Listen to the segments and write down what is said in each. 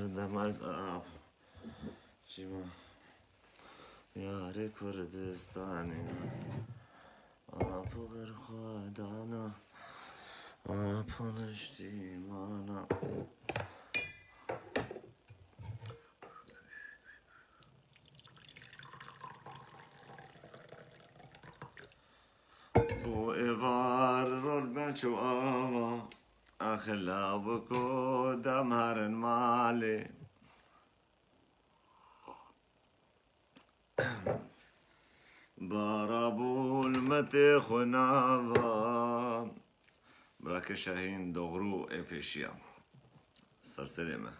کردم از آب چیما یار کردستانی آب بر خدانا آب نشتیمانا بو ایوار رول بنچو آما أخلا بكو دمهر مالي بارابو المتي خنافا براك شاهين دغرو إبيشيا سرسلمة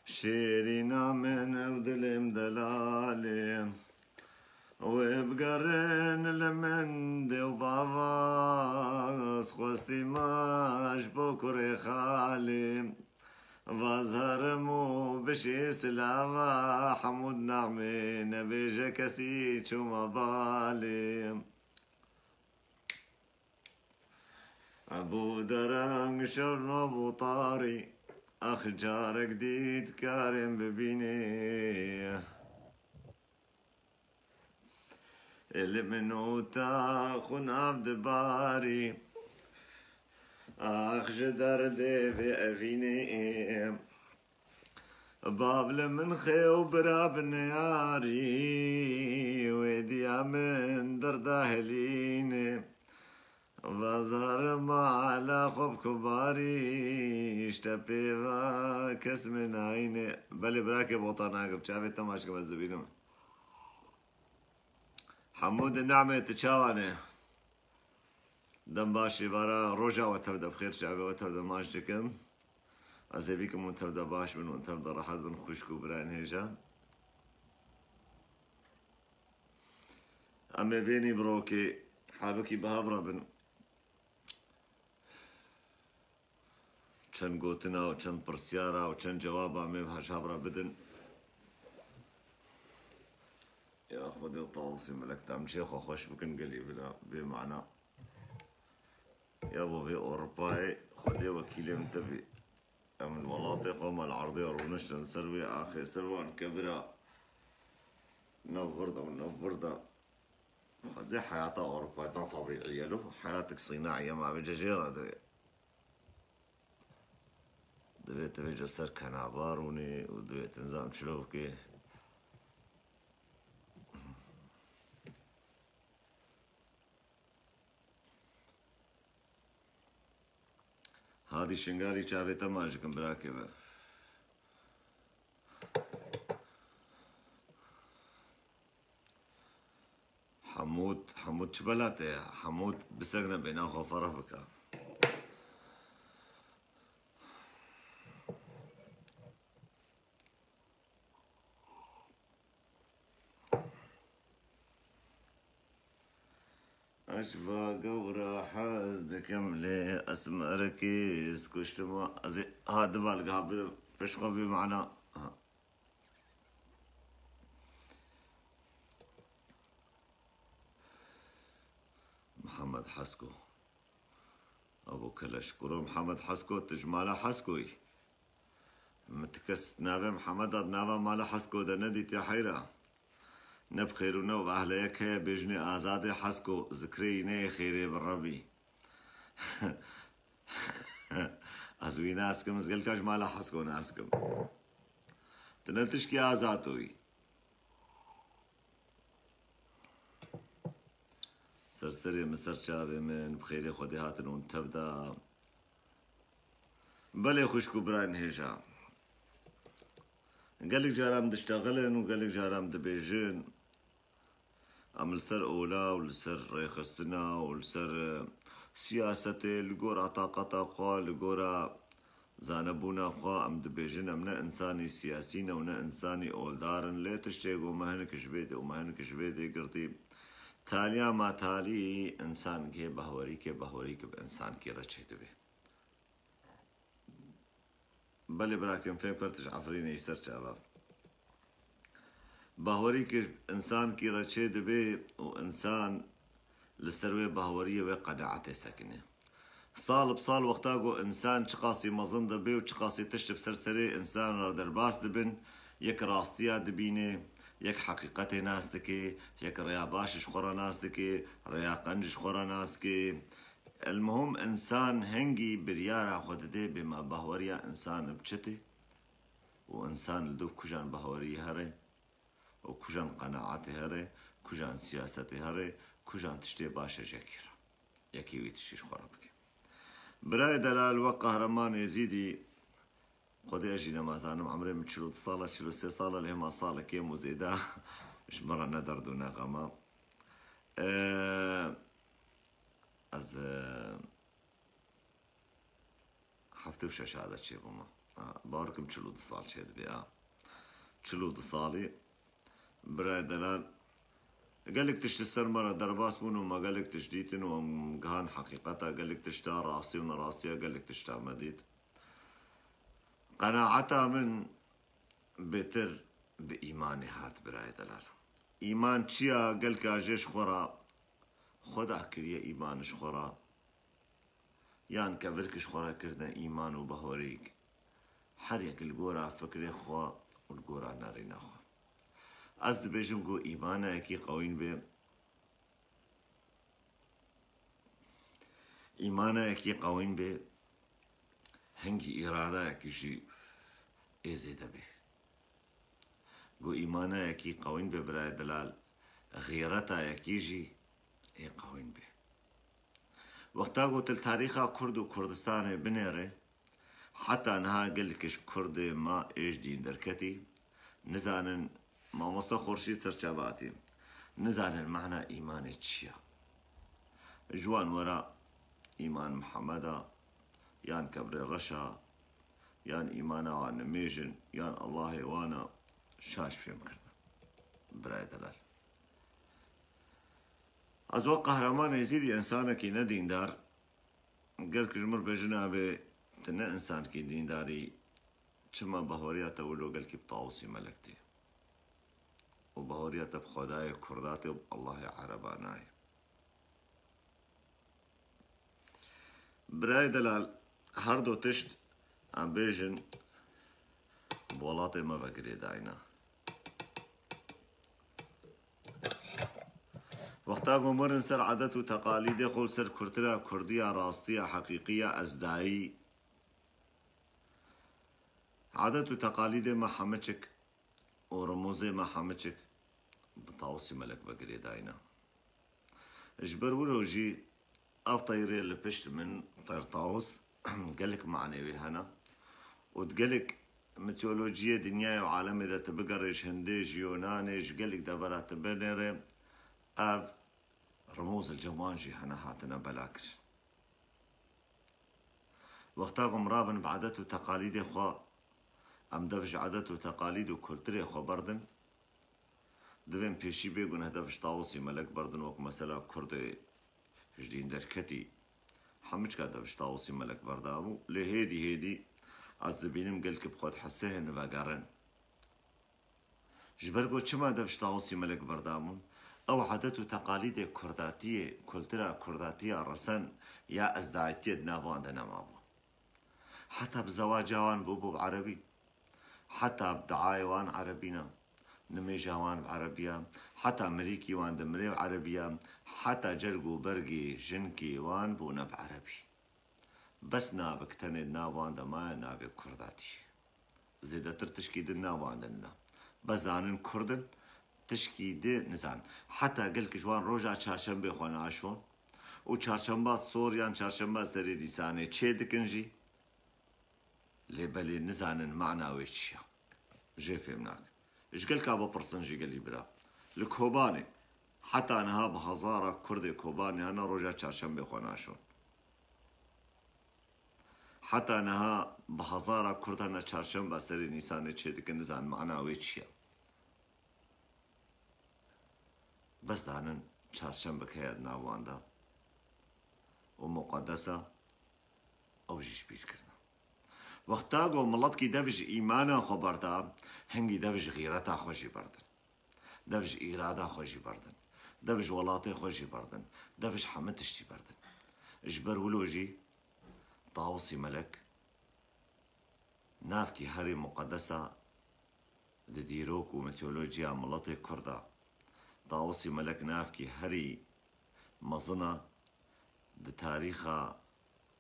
شيرينا من ودلم دلالي وبقرن المند وباباس خوستي ماش بكري خالي وازهرمو بشي سلامة حمود نعمي نبيجا كسي شو مبالي أبو درنگ شرن أبو طاري أخ جار جديد كارم ببيني اللي منو تاخن عبد باري أخ جدر دي في أفيني بابل من خيو براب نياري ويديا من درداهليني وزار ما على خب كباري اشتبي كس من عيني بلي براكي بوطناك بشافي تماشك بزبينهم حمود النعمة تشاوانه دم باشي برا رجع وتبدا بخير شعبي وتبدا ماجدكم أزيبيكم وتبدا باش من وتبدا راحت بن خوشكو براين هيجا أمي بيني بروكي حابكي بهابرا بن چند گوتنا و چند پرسیارا و چند جوابا أمي بهاشابرا بدن يا خذي وطاوسي ملك تام شيخ وخوش بكن قلي بلا بمعنى يا ابو في اوروباي خذي وكيلي منتبي من المناطق وما العرضية ونش نسروي اخي سروان كبرى نوفردا ونوفردا خذي حياة اوروبا ده طبيعية له حياتك صناعية ما بجزيرة دبي تبي جسر كان عباروني ودبي تنزام شلوكي هذه شنغاري شافي تماجكم براكبه حمود شبلاته حمود بسقنا بيناخو فرح بك أشباق وراحة كملي أسمع ركيز كشتما هذا بالقى بشقى بمعنى محمد حسكو أبو كلاشكورو محمد حسكو تجمالا حسكوي متكس نابي محمد نابا مالا حسكو ده ندي تحيرا نبخيرونا وأهليك هي بيجني آزادي حسكو ذكريني خيري بالربي أزوي ناسكم زقل كاش مالا حسكو ناسكم تنتشكي آزاتوي سرسري مسر شابي من بخيري خودي هاتنون تبدا بلي خوشكو براين هيجا قالك جارام دشتغلن وقالك جارام دبيجن عمل سر أولا ولسر ريخستنا ولسر سياسة لقورا طاقة خوا لقورا زانبونا خوا أم دبيجن أمنا إنساني سياسيين ونا إنساني أولدارن ليه تشتيقو مهنك شبيدي ومهنك شبيدي قرطي تاليا ما تالي إنسان كي بهوري بإنسان كي رشيد به بلي براكم فين فرتش عفريني يسر شباب بهوري كي إنسان كي رشيد به وإنسان لسروي بهورية وقناعته سكنه صال بصال وقتاقو إنسان چقاسي مزن دبي وچقاسي تشت بسرسري إنسان را درباس دبن يك راستيا دبيني يك حقيقتي ناس دكي يك ريا باشش خورا ناس دكي ريا قنجش خورا ناس كي المهم إنسان هنجي بريارة خود دي بما بهوريا إنسان بچتي وإنسان لدوب كجان بهوري هري وكجان قناعتي هري كجان سياستي هري كجان تشتي باشا جاكيرا يكي ويتشيش خورا بكي براي دلال وقهرمان يزيدي قد اجي نمازانم عمري من 40 صالة 43 صالة اللي هما صالة كيم وزيدا مش مرة ندر دون غما از حفتي وشاش هذا الشيء بما باركم 40 صال شيد بيا 40 صالي براي دلال قال لك تشتستر مرة درباس مونو ما قال لك تشديتن ومقهان حقيقتها قال لك تشتا راسي ونراسيا قال لك تشتا مديد قناعتها من بتر بإيماني هات براي دلال إيمان چيا قال لك أجيش خورا خدا كريا إيمانش خورا يان كفركش خورا كردنا إيمان وبهوريك حريك القورا فكري خوا والقورا نارينا خوا از دبیجم گو ایمانه اکی قوین به ایمانه اکی قوین به هنگی اراده اکی جی ازیده به گو ایمانه اکی قوین به برای دلال غیرتا اکی جی ای قوین به وقتا گو تل تاریخا کرد و کردستان بنیره حتی انها گلکش کرد ما ایش دین درکتی نزانن ما مصطفى خورشيد سرچاباتي نزال المعنى إيمان تشيا جوان وراء إيمان محمدا يان كبر الرشا يان إيمانا وان ميجن يان الله وانا شاش فيهم كرنا براي دلال أزواق قهرمان يزيدي إنسانا كي ندين دار قال كجمر بجنابه تنا إنسان كي دين داري چما بهوريا تولو قال كي بطاوسي ملكتي وبهورية بخداي كرداتي والله عرباناي براي دلال هردو تشت عم بيجن بولاتي ما بقري داينا وقتا مرن سر عادت و تقاليد خول سر كرترا كردية راستية حقيقية أزداي عادت و تقاليد ما حمچك ورموزي ما حمچك بطاوسي ملك بقري داينا اجبر وروجي اف طيري اللي بشت من طير طاوس قالك معني بهنا وتقالك ميتولوجيا دنيا وعالم اذا تبقرش هنديج يونانيش قالك دبرات بنيري اف رموز الجوانجي هنا هاتنا بلاكش وقتاكم رابن بعادات وتقاليد خوا ام دفش عادات وتقاليد وكولتري خو بردن دوين بيشي بيقون هدفش طاوسي ملك بردن وك مثلا كردي جدين دركتي حمش كا دفش طاوسي ملك بردامو لهيدي از دبينم قلك بخود حسيهن وقارن جبرقو چما دفش طاوسي ملك بردامون او عادات وتقاليد كرداتية كولترا كرداتية رسن يا ازداعتية نافوان دنمابو حتى بزواجاوان بوبو بعربي حتى بدعاية وان عربينا نميجا وان بعربية حتى أمريكي وان دمري بعربية حتى جرقو برقي جنكي وان بونا بعربي بس نابك تند ناوان دما نابك كرداتي زيدا ترتشكي دنا وان دنا بزانن كردن تشكي دي نزان حتى قلك جوان روجا چارشنبه خوان عاشون و چارشنبه سوريان چارشنبه سري لساني چه دكنجي لبلي نزانن معناوي چيا جي فهمناك ايش قالك ابو برسنجي قال لي برا الكوباني حتى انا بهزاره كردي كوباني انا رجع چارشنبه خوناشون حتى انا بهزاره كردنا چارشنبه سري نيسان چه دك نزان معناوي چيا بس زانن چارشنبه كياد ناواندا ومقدسه او جيش بير كرنا وقتاقو ملتكي دفج إيمانا خبرتا هنگي دفج غيرتا خوشي بردن دفج إرادة خوشي بردن دفج ولاتي خوشي بردن دفج حمتشتي بردن اجبر ولوجي طاوسي ملك نافكي هري مقدسة دديروك وميتولوجيا ملطي كردا طاوسي ملك نافكي هري مظنة دتاريخا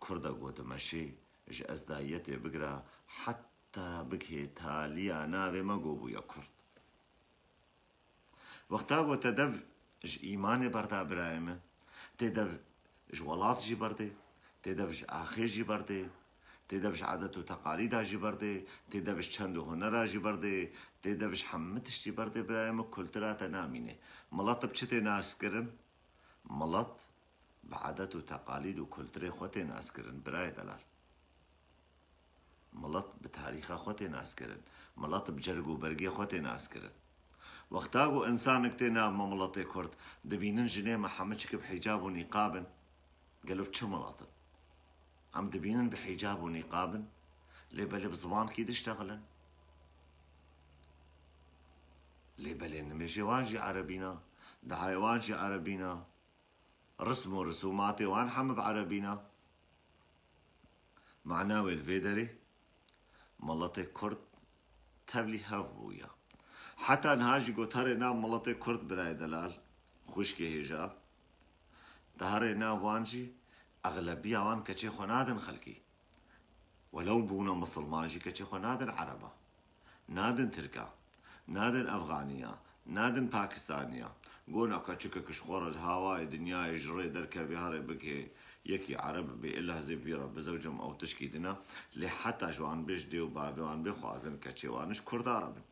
كردا قود مشي اج ازدايتي بقرا حتى بكي تاليا نافي مقوبو يا كرد وقتا تدف اج ايماني بردا برايمه تدف اج ولات جي بردي تدف اج اخي جي بردي تدفش عادت و تقاليدها جي بردي تدفش چند و هنرها جي بردي تدفش حمتش جي بردي برايم كلترات نامينه ملط بچته ناس کرن ملط بعادت و تقاليد و كلتري خوتي ناس کرن براي دلال ملط بتاريخ خوتي ناس کرن ملط بجرگ و برگي خوتي ناس کرن وقتاقو انسان اكتنا مملطي كرد دبينن جنيه محمدشك بحجاب و نقابن قالوا بچه ملطن عم دبينن بحجاب ونقاب لي بالي بزمان كيد اشتغلن لي بالي نمشي واجي عربينا دعاي واجي عربينا رسموا رسوماتي وان حم بعربينا معناوي الفيدري ملطي كرد تبلي هاف بويا حتى نهاجي قوتاري نام ملطي كرد براي دلال خوشكي هجا دهاري نام وانجي أغلبية وان كتشي خنادن خلقي ولو بونا مسلمانجي كتشي خنادن عربة نادن تركا نادن أفغانية نادن باكستانية قونا كتشك كشخورج هواي دنيا يجري دركا بهاري بكي يكي عرب بإله زبيرة بزوجهم أو تشكيدنا لحتى جوان بيجدي وبابي وان بيخوازن كتشي وانش كرد عربي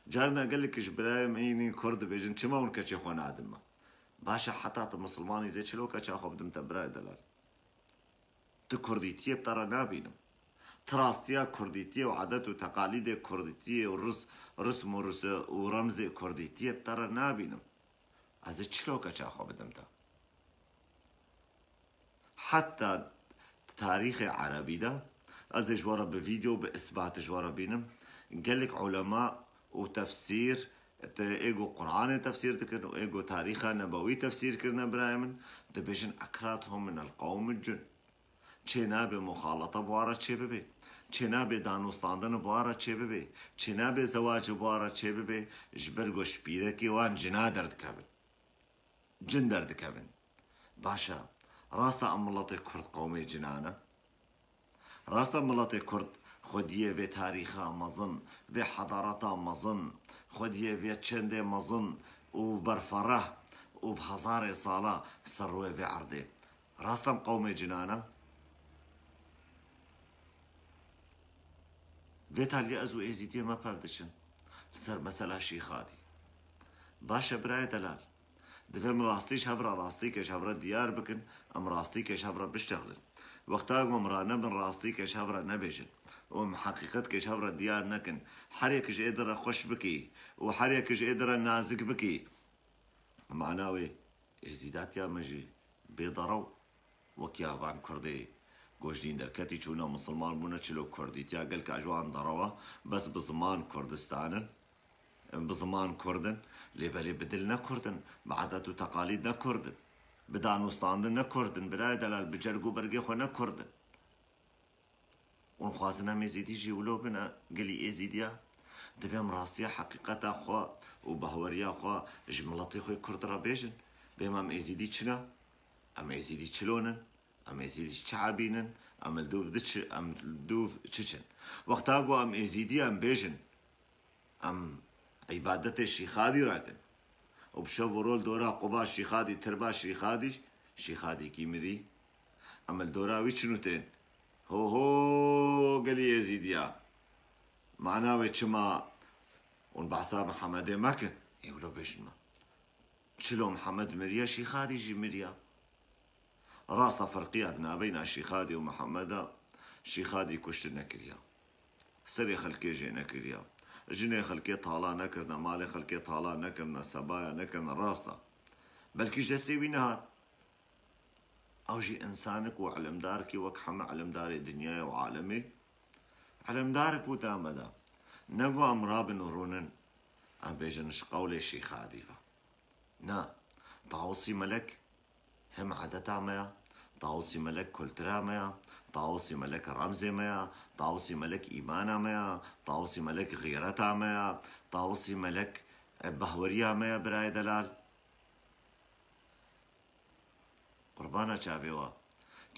جارنا قال لك جبرايم ايني كرد بيجن چما ون كتشي خنادن ما باشا حتى مسلماني زي چلو كتشا خو بدم تبراي دلال تو كرديتيه بترى نابينم تراستيا كرديتيه وعادات وتقاليد كرديتيه ورسم ورمز كرديتيه بترى نابينم از چلو كتشا خو بدم تا حتى تاريخ عربي ده از جوارا بفيديو باثبات جوارا بينم قالك علماء وتفسير ايجو قرآن تفسير تكن وايجو تاريخ نبوي تفسير كرنا برايمن دبيجن اكراتهم من القوم الجن چنا به مخالطه بواره چه ببه چنا به دانوستاندن بواره چه ببه چنا به زواج بواره چه ببه جبرگو شپیره کی وان جنا درد کبن جن درد کبن باشا راستا ملت کرد قومي جنانه راستا ملت کرد خودیه و تاریخا مزن و حضارتا مزن خودیه و چنده مزن و برفره و بهزار ساله سروه و عرده راستم قومي جنانه ویتالیا از و ازیدی ما پردشن سر مثلا شیخادی باشه برای دلال دفهم راستيش هفرا راستي كش هفرا ديار بكن ام راستي كش هفرا بشتغلن وقتاق مرانا من راستي كش هفرا نبيجن وم حقيقت كش هفرا ديار نكن حريكش قدر خوش بكي وحريكش قدر نازك بكي معناوي ازيدات يا مجي بيضرو وكيا فان كردي گوشتین درکتی چونا مسلمان بونا چلو کردیتیا گل که اجوان ضروا بس بزمان کردستانن بزمان كردن لبالي بدلنا كردن بعادات وتقاليدنا كردن بدانوستاندنا كردن براي دلال بجرقو برقي خونا كردن ونخوازنا ميزيدي جيولو بنا قلي ايزيديا دفهم راسيا حقيقة خوا وبهوريا خوا جملتي خوي كرد رابيجن بما ام ايزيدي چنا ام ايزيدي چلونن ام ايزيدي چعابينن ام الدوف چچن وقتاقو ام ايزيدي ام بيجن ام عبادت شیخادی راکن وبشو ورول دورا قبا شیخادی تربا شیخادی کی مری عمل دورا ویچنو تین هو قلی يزيديا معناه وچما اون بحثا محمد مکن ایولو بشنما چلو محمد مريا شيخادي جي مريا راستا فرقياتنا بين شيخادي ومحمد شيخادي كشت نكريا سري خلقي جي نكريا جني خلقي طالا نكرنا مالي خلقي طالا نكرنا سبايا نكرنا راستا بلكي جستي بينها او جي انسانك وعلم دارك وكحم علم داري دنيا وعالمي علم دارك ودامدا نقو امراب نورونن ام بيجنش قولي شيخادي نا طاوسي ملك هم عادتا ميا طاوسی ملک کلترا میا، طاوسی ملک رمز میا، طاوسی ملک ایمانا میا، طاوسی ملک غیرتا میا، طاوسی ملک بهوریا میا برای دلال. قربانا چاویوا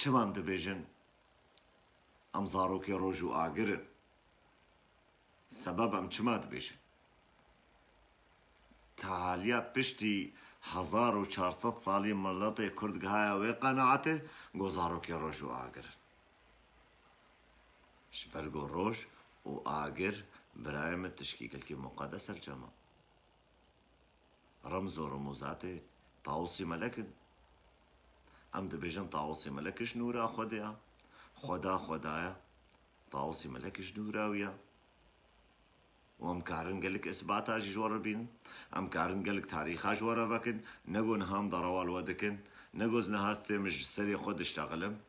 چمام دبیجن ام زاروکی روجو آگرن سبب ام چما دبیجن تالیا پشتی 1400 سالی ملت کردگاهی و قناعته گزارو که روش و آگر شبرگو روش و آگر برایم تشکیل که مقدس الجمع رمز و رموزات طاوسی ملکن ام دبیجن طاوسی ملکش نورا خودیا خدایا طاوسی ملکش نوراویا وام كارن قالك إثباتها جوار بين أم كارن قالك تاريخها جوار فكن نقول هم ضروال ودكن نقول نهاست مش سري خود اشتغلم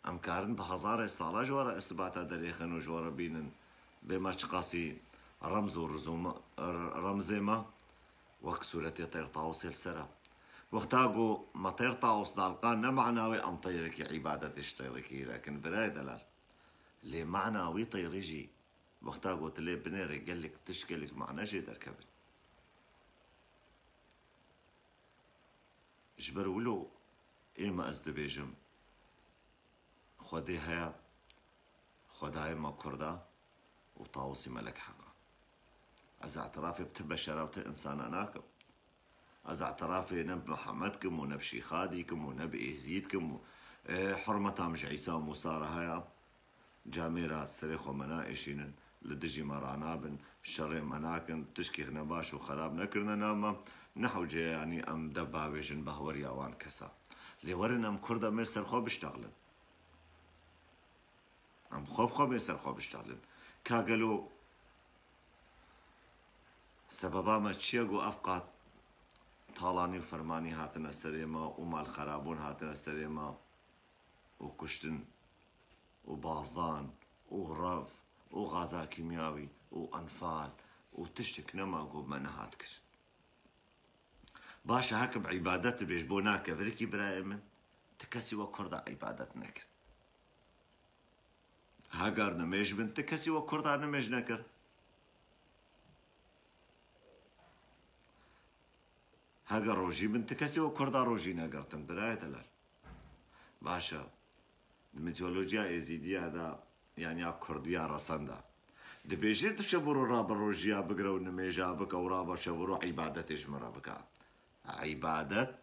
أم كارن بهزار الصالة جوار إثباتها تاريخن وجوار بين بما تقاسي رمز ورزوم رمزيما وكسورة يطير طاوس السرا وقتاقو ما طير طاوس دالقان نمعناوي أم طيرك عبادة اشتغلكي لكن براي دلال لي معناوي طيرجي وقتها قلت له بنيري قال لك تشكلك معنا شي دركبت جبر ولو إما أزدبيجم خدي هيا خداي ما كردا وطاوسي ملك حقا از اعترافي بتبا شراوت إنسان أناكم از اعترافي نب محمدكم ونب شيخاديكم ونب إهزيدكم حرمة مش عيسى وموسى هيا جاميرا سريخو منائشين لدجي مرانابن شر مناكن تشكي نباش وخراب نكرنا ناما نحو جي يعني ام دبابيجن بهوريا وان كسا لورن ام كردا ميسر خوب اشتغلن ام خوب ميسر خوب اشتغلن كاقلو سببا ما تشيقو افقات طالاني وفرماني هاتنا السريما ومال خرابون هاتنا السريما وكشتن وبازدان ورف وغازا كيميائي وأنفال وتشتك نماقو بمنهات كر باشا هكا بعبادات بيجبوناك فريكي برايمن تكسي وكردا عبادات نكر هاقار نميج بن تكسي وكردا نميج نكر هاقار روجي بن تكسي وكردا روجي نكرتن براي دلال باشا الميتولوجيا يزيدية هذا يعني كردية رسندا دبيجي تشبروا راب الروجيا بقروا نميجا بك او راب شبروا عبادة اجمرا بك عبادة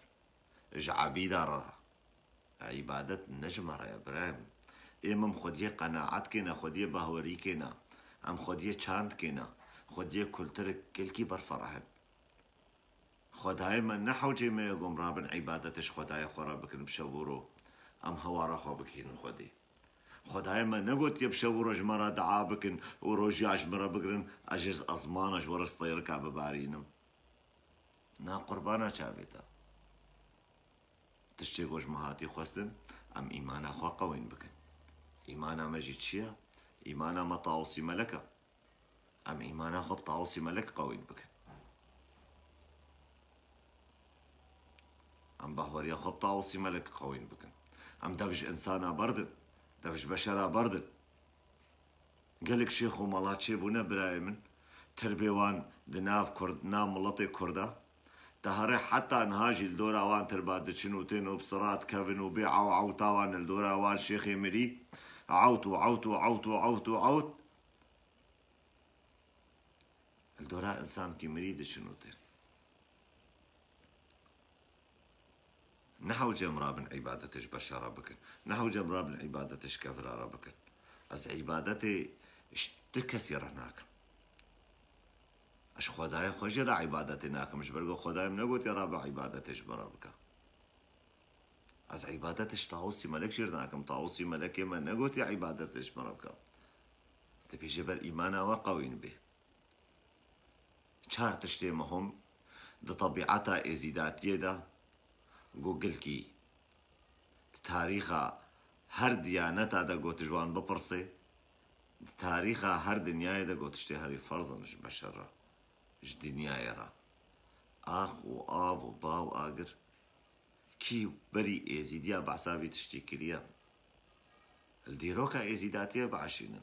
عبيدة را عبادة نجمرا يا ابراهيم امم خودية قناعات كنا خودية بهوري كنا ام خودية چاند كنا خودية كلتر كلكي برفرهن خداي من نحو جي ما يقوم رابن عبادتش خداي خورا بكن بشبروا ام هوارا خو بكين خودي خدای من نگوت یه بشورج مرا دعا بکن و روجیاج مرا بگرن اجز ازمانش ورس طیر که ببارینم نا قربانا چاویتا تشتی گوش مهاتی خواستن ام ایمانا خوا قوین بکن ایمانا مجید چیه؟ ایمانا ما طاوسی ملکه ام ایمانا خو طاوسی ملک قوین بکن ام بهوریا خو طاوسی ملک قوین بکن ام دفش انسانا بردن دفش بشرا بردن قالك شيخ ومالات شيبونا برايمن تربيوان دناف كرد نام ملطي كردا تهري حتى نهاجي الدورا وان ترباد شنوتين وبصرات كافن وبيع وعوتاوان الدورا وان شيخ يمري عوت الدورا انسان كي مريد شنوتين نحو جمرا بن عبادتش بشرا بكن نحو جمرا بن عبادتش كفرارا بكن از عبادتي اشتكسر هناك اش خداي خجر عبادتي هناك مش برقو خداي منقوت يا رابع عبادتش برا بك از عبادتش طاوسي ملك شرناكم طاوسي ملك ما نقوت يا عبادتش برا بك تبي جبر ايمانا وقوين به چار تشتي مهم ده طبيعتها ازيداتيه ده گوگل کی تاریخا هر دیانتا دا گوت جوان بپرسه تاریخا هر دنیای دا گوتشتی هری فرزنش بشر را اش دنیای را آخ و آو و با و آگر كي بري إيزيديا بعصابي تشتكريا الديروكا إيزيداتيا بعشينا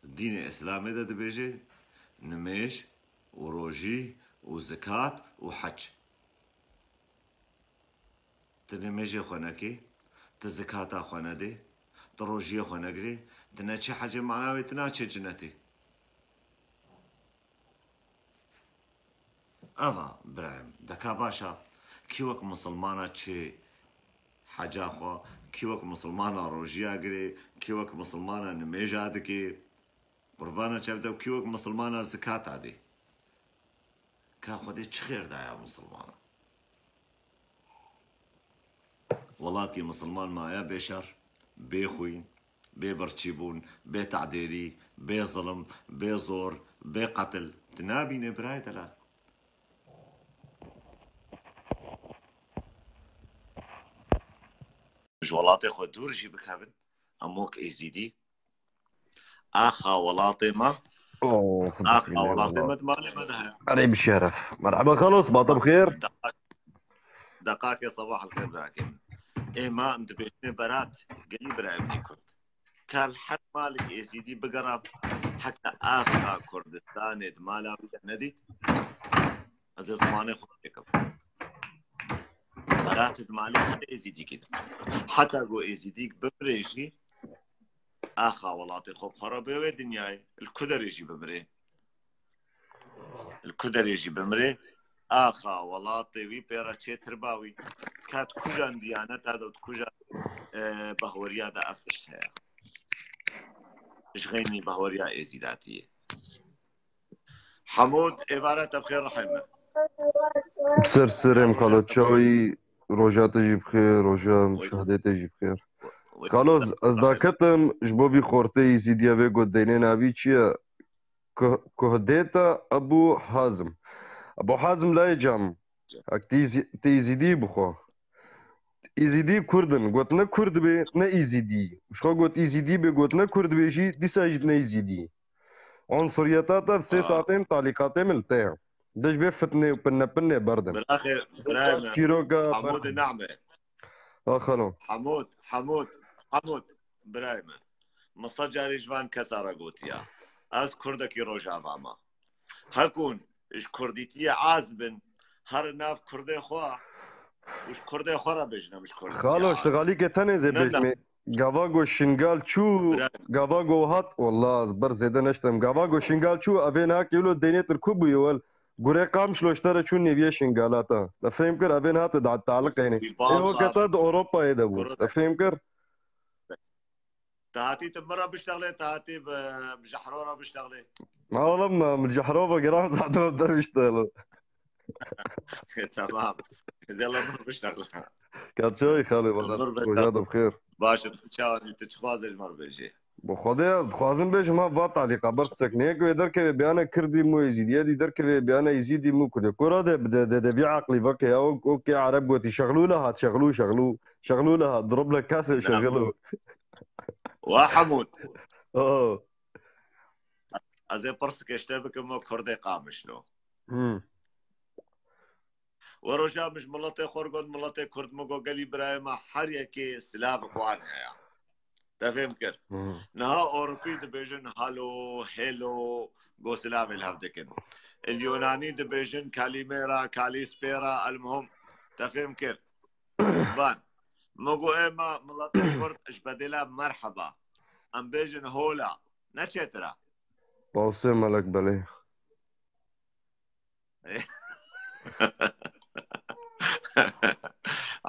الدين الإسلامي ده دبيجي نميش وروجي وزكاة وحج تنميجي خونكي تزكاة خونادي تروجي خونكري تناتشي حاجة معناوي تناتشي جنتي أفا برايم دكا باشا كيوك مسلمانا تشي حاجة خو كيوك مسلمانا روجيا قري كيوك مسلمانا نميجا دكي قربانا شافدا وكيوك مسلمانا زكاة عادي كاخدي تشخير دا يا مسلمانا والله كي مسلمان ما يا بشر بيخوين ببرتشيبون بتعديري بظلم بزور بقتل تنابي نبراي دلال جوالاتي خو دورجي بكابن اموك ايزيدي اخا ولاتي ما اخا ولاتي ما مالي مدها علي بالشرف. مرحبا خلص باطل بخير. دقاك يا صباح الخير براكين ايه ما انت بيشني برات قلي برايبني كنت كان حد مالك ايزيدي بقرب حتى اخا كردستان مالا ندي ازي زماني خطيكم برات مالي حتى ايزيدي كده حتى جو ايزيديك ببريجي اخا ولاتي خوب خرابي ودنياي الكدر يجي بمري الكدر يجي بمري اخا ولاتي وي بيرا تشي ترباوي كات كوجان ديانات هذا كوجان بهوريا دا افتشتها اشغيني بهوريا ايزيداتي حمود عبارة بخير رحمه بسر سرم خلص شوي روجات يجي بخير روجا مشاهدات يجي بخير خلص ازداكتم جبوبي خورتي يزيديا بيقو دينين ابيتشيا كهديتا ابو حازم ابو حازم لا يجام تيزيدي بخو ايزيدي كردن قلت نا كرد بي نا ايزيدي مش خو قلت ايزيدي بي قلت نا كرد بي جي دي ساجد نا ايزيدي عنصريتاتا في 6 ساعتين تعليقاتي ملتاع دش بفتني وبنا بردن بالاخر برايم كيروكا حمود النعمه خلو حمود برايم مصجر جوان كسارة قوتيا از كردكي روجا باما هكون اش كرديتي عازبن هر ناف كردي خوا وش كردي خورا بجنا مش كرديتي خالو اشتغالي كتاني زي بجمي غافاغو شنغال شو غافاغو هات والله زبر زيدا نشتم غافاغو شنغال شو افينا كيلو دينيت الكوبو يول غوري قام شلو اشترى شو نيفيا شنغالاتا تفهم كر افين هات دع التعلق يعني ايه وقت اوروبا يدبو تفهم كر تهاتي تمرة بشتغلي تهاتي بجحرورة بشتغلي ما والله من الجحروفة قرام صعدوا بدر بيشتغلوا تمام يلا مر بشتغل كانت شوي خالي والله وجاده بخير باشا تشاوي تشخواز مر بيجي بخدا خوازم بيش ما بات علي قبر سكنيك ويدر كي بيانا كردي مو يزيد يدي در كي بيانا يزيدي مو كده كرة ده بعقلي فكي اوكي عرب وتي شغلوا لها شغلوا لها ضرب لك كاسه وشغلوا وحمود اه ازي برسك اشتبك مو كردي قامشنو ورجع مش ملطي خورقود ملطي كرد مقو قلي برايما حريكي سلاف قوانها يا تفهم كر نها اوروبي دبيجن هالو هيلو قو سلاف الهفدكن اليوناني دبيجن كاليميرا كاليسبيرا المهم تفهم كر بان مقو ايما ملطي كرد اش بدلا مرحبا ام بيجن هولا نشترا باوسي ملك بلي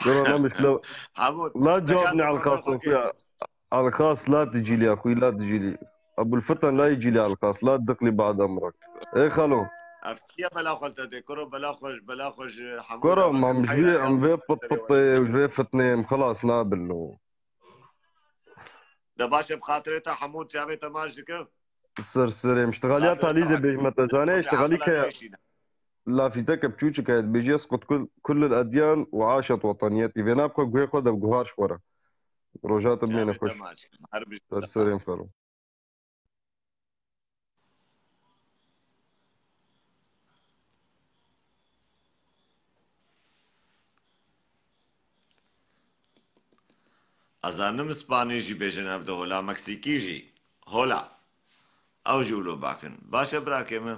لا مشكلة حمود لا تجاوبني على الخاص اخوي على الخاص لا تجي لي اخوي لا تجي لي ابو الفتن لا يجي لي على الخاص لا تدق لي بعد امرك ايه خلو افكيا بلا قلت كرو بلا خوش حمود كرة ما مش بي ام في بططي وش في فتني خلاص نابل ده باشا بخاطرتها حمود شافي تماشي السرسري مشتغاليات عليزة بمتزانة اشتغالي لا في تك بتشوش كانت بيجي يسقط كل الاديان وعاشت وطنيتي فينا بخو جوي خد بجوهاش ورا روجات بمين اخش سرسري مخلو ئەزانم سپانیژی بێژن هەفتە هۆلا مەکسیکیژی هۆلا ئەو ژوولۆ باکن باشە براکێمە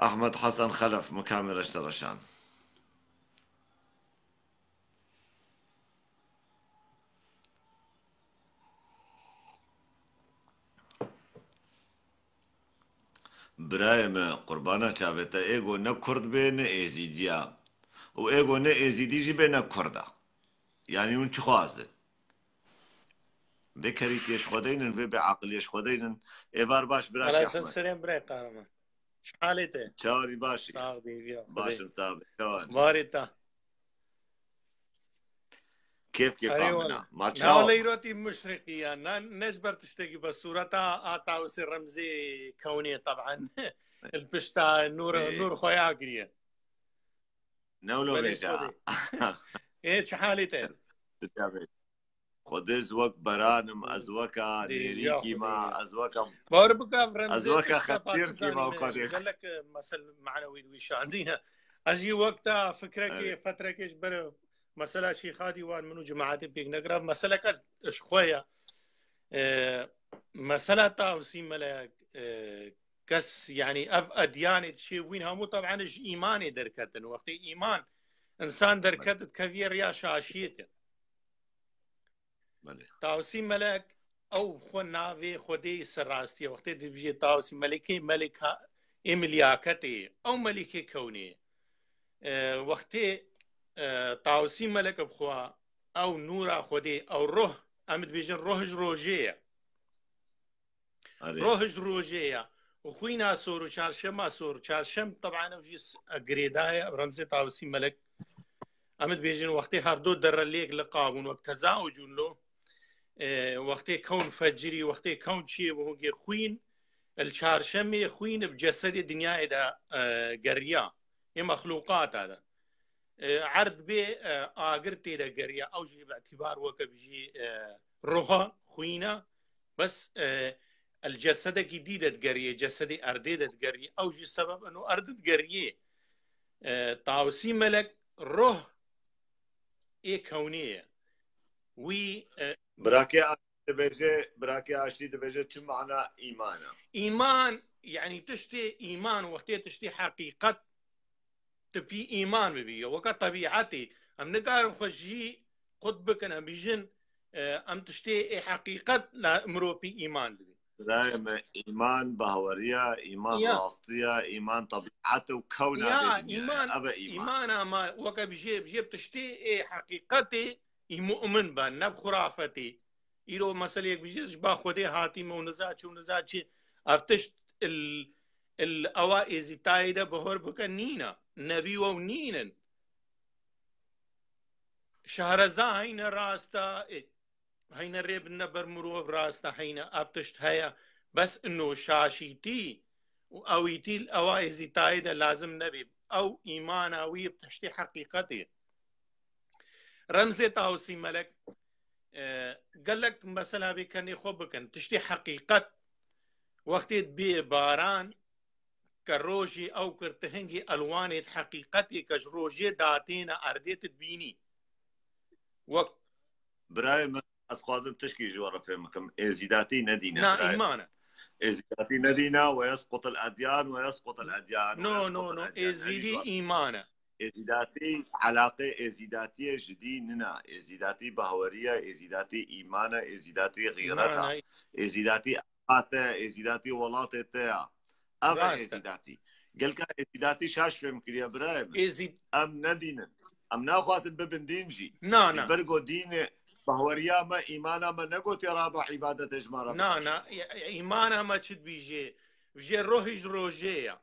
ئەحمەد حەسەن خەلەف مکامێرەش تەڕەشان برایمە قوربانە چاوێتە ئێگۆ نە کورد بێ نە ئێزیدیە و ئێگۆ نە ئێزیدیژی بێ نە کوردە یعنی اون چی خوازت بێ کەریتێش خۆدەینن بێ بێ عاقلێش خۆدەینن ئێوار باش براکە ئەحمەد سەرێن برای قارەمان حالێتە چاوەری باشی باشم ساڵ وارێتە كيف عملنا ما ليروتي مشرقية نجبر تشتكي بصورتها آتاوسي رمزي كونية طبعا البشتا نور خويا قريه نولو ليجا ايه حالتين خود ازوك برانم ازوكا نيريكي ما ازوكا بوربكا رمزي ازوكا خطير كيما وقدر قال لك مثل معنوي ويش عندنا اجي وقتها فكرك فترك ايش بر مسألة شي خادي وان منو جماعتي بيك نقرا مسألة كاش خويا مسألة تاوسي ملك كس يعني اف اديان شي وين همو طبعا ايماني دركتن وقت ايمان انسان دركت كثير يا شاشيته تاوسي ملك او خو ناوي خودي سراستي وقت دي تاوسي ملكي ملكه املياكتي او ملكي كوني وقت تاوسي ملك بخوا او نورا خودي او روح امد بيجن روحج روجيه روحج روجيه وخوينا سور وشارشم سور شارشم طبعا وجيس قريدايا رمزي تاوسي ملك امد بيجن وقتي هردو در ليك لقاون وقت تزاوجون له وقتي كون فجري وقتي كون شيء وهو خوين الشارشم خوين بجسد الدنيا دا قريا مخلوقات هذا عرض بي اقرتي دا قريا او جي باعتبار وك بيجي روحه خوينه بس الجسد جديدة قريه جسدي ارديدة قريه او جي سبب انه اردت قريه طاوسي ملك روح ايه كونيه وي براكي عشتي دبيجي شو معنى ايمانه ايمان يعني تشتي ايمان وقتها تشتي حقيقه تبي ايمان ببي وقت طبيعتي ام نقار خجي قطبك انا بيجن ام تشتي حقيقه لا مروبي ايمان ببي دائما ايمان بهوريه ايمان راستيه ايمان طبيعته وكونه ايمان ما وقت بيجي بتشتي حقيقتي مؤمن بان بخرافتي يرو مسألة بيجيش باخذي هاتي ونزات شو نزات شيء افتشت الاوائز تايدا بهور بكنينا نبي ونينا شهرزا هين راستا هين الريب النبر مروف راستا هين افتشت هيا بس انه شاشيتي واويتي الاوائز تايدا لازم نبي او ايمان اوي بتشتي حقيقتي رمزي تاوسي ملك قال لك مثلا بكني خوبكن تشتي حقيقة وقت بي باران كروجي او كرتهنجي الواني حقيقتي كجروجي داتينا ارديت تبيني وقت براي اسقاطم تشكي جوار فهمكم ازيداتي ندينا نا ايمانا ازيداتي ندينا ويسقط الاديان ويسقط الاديان نو ازيدي ايمانا ازيداتي علاقه ازيداتيه جديدنا ازيداتي بهوريه ازيداتي ايمانه ازيداتي غيرتها ازيداتي اته ازيداتي ولاته تاع ابا ازيداتي قالك ازيداتي شاش فهمك يا ابراهيم ام ندينا ام ناخذ ببندينجي نا برقو دين بهوريه ما ايمانه ما نقول رابع عباده جمره نا ايمانه ما تشد بيجي روحج روجيه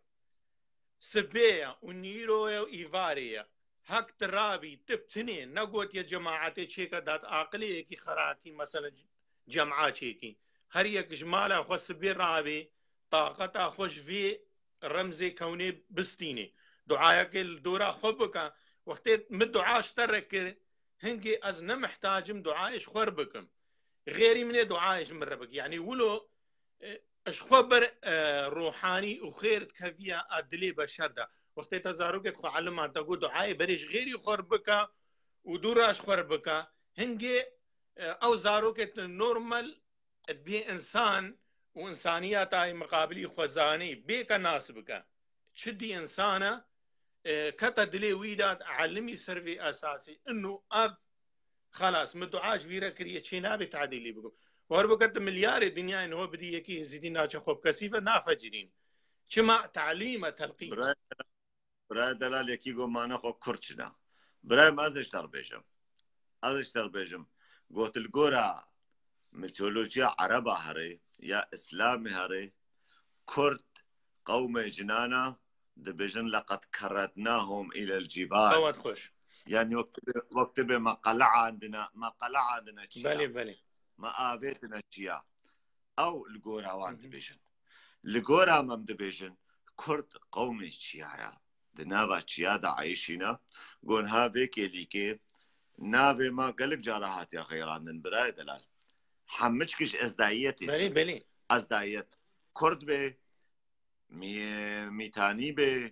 سبيا ونيرويا وإيفاريا هك ترابي تبتني نقول يا جماعتي شيكا دات عقلية كي خراكي مثلا جماعة شيكي هريك جمالة خو سبي رابي طاقتا خوش في رمزي كوني بستيني دعايك الدورة خبك وقت من دعاء اشترك هنجي از نمحتاجم دعايش خربكم غيري من دعايش مربك يعني ولو اش خبر روحاني وخير كفيا ادلي بشر ده وقت تزاروك خو علم تقو دعاء بريش غيري خور بكا ودوراش خور بكا هنجي او زاروك نورمال بي انسان وانسانيات هاي مقابلي خوزاني بيكا ناس بكا شدي انسانه كتا دلي ويدات علمي سرفي اساسي انه اب خلاص مدعاش فيرا كريه شي نابي تعديلي بكم وربكت مليار الدنيا انه بدي يكي زيدين ناچ خوب كثيفه نافجرين شما تعليم تلقين برای دلال یکی گو مانا خو کرچنا برای ما ازش تر بیجم قلت الجورا ميثولوجيا عربة هري يا إسلامي هري كرد قوم جنانا دبجن لقد كردناهم إلى الجبال قوات خوش يعني وقت ما قلع عندنا بلي بلي ما آبيتنا شيا أو الجورا وان دبجن الجورا مم دبجن كرد قوم شيا دنابا شيا دا عايشينا قون ها بيك يليكي نابي ما قلق جارهات يا خيران براي دلال حمشكش ازدايتي بلي ازدايت كرد به ميتاني به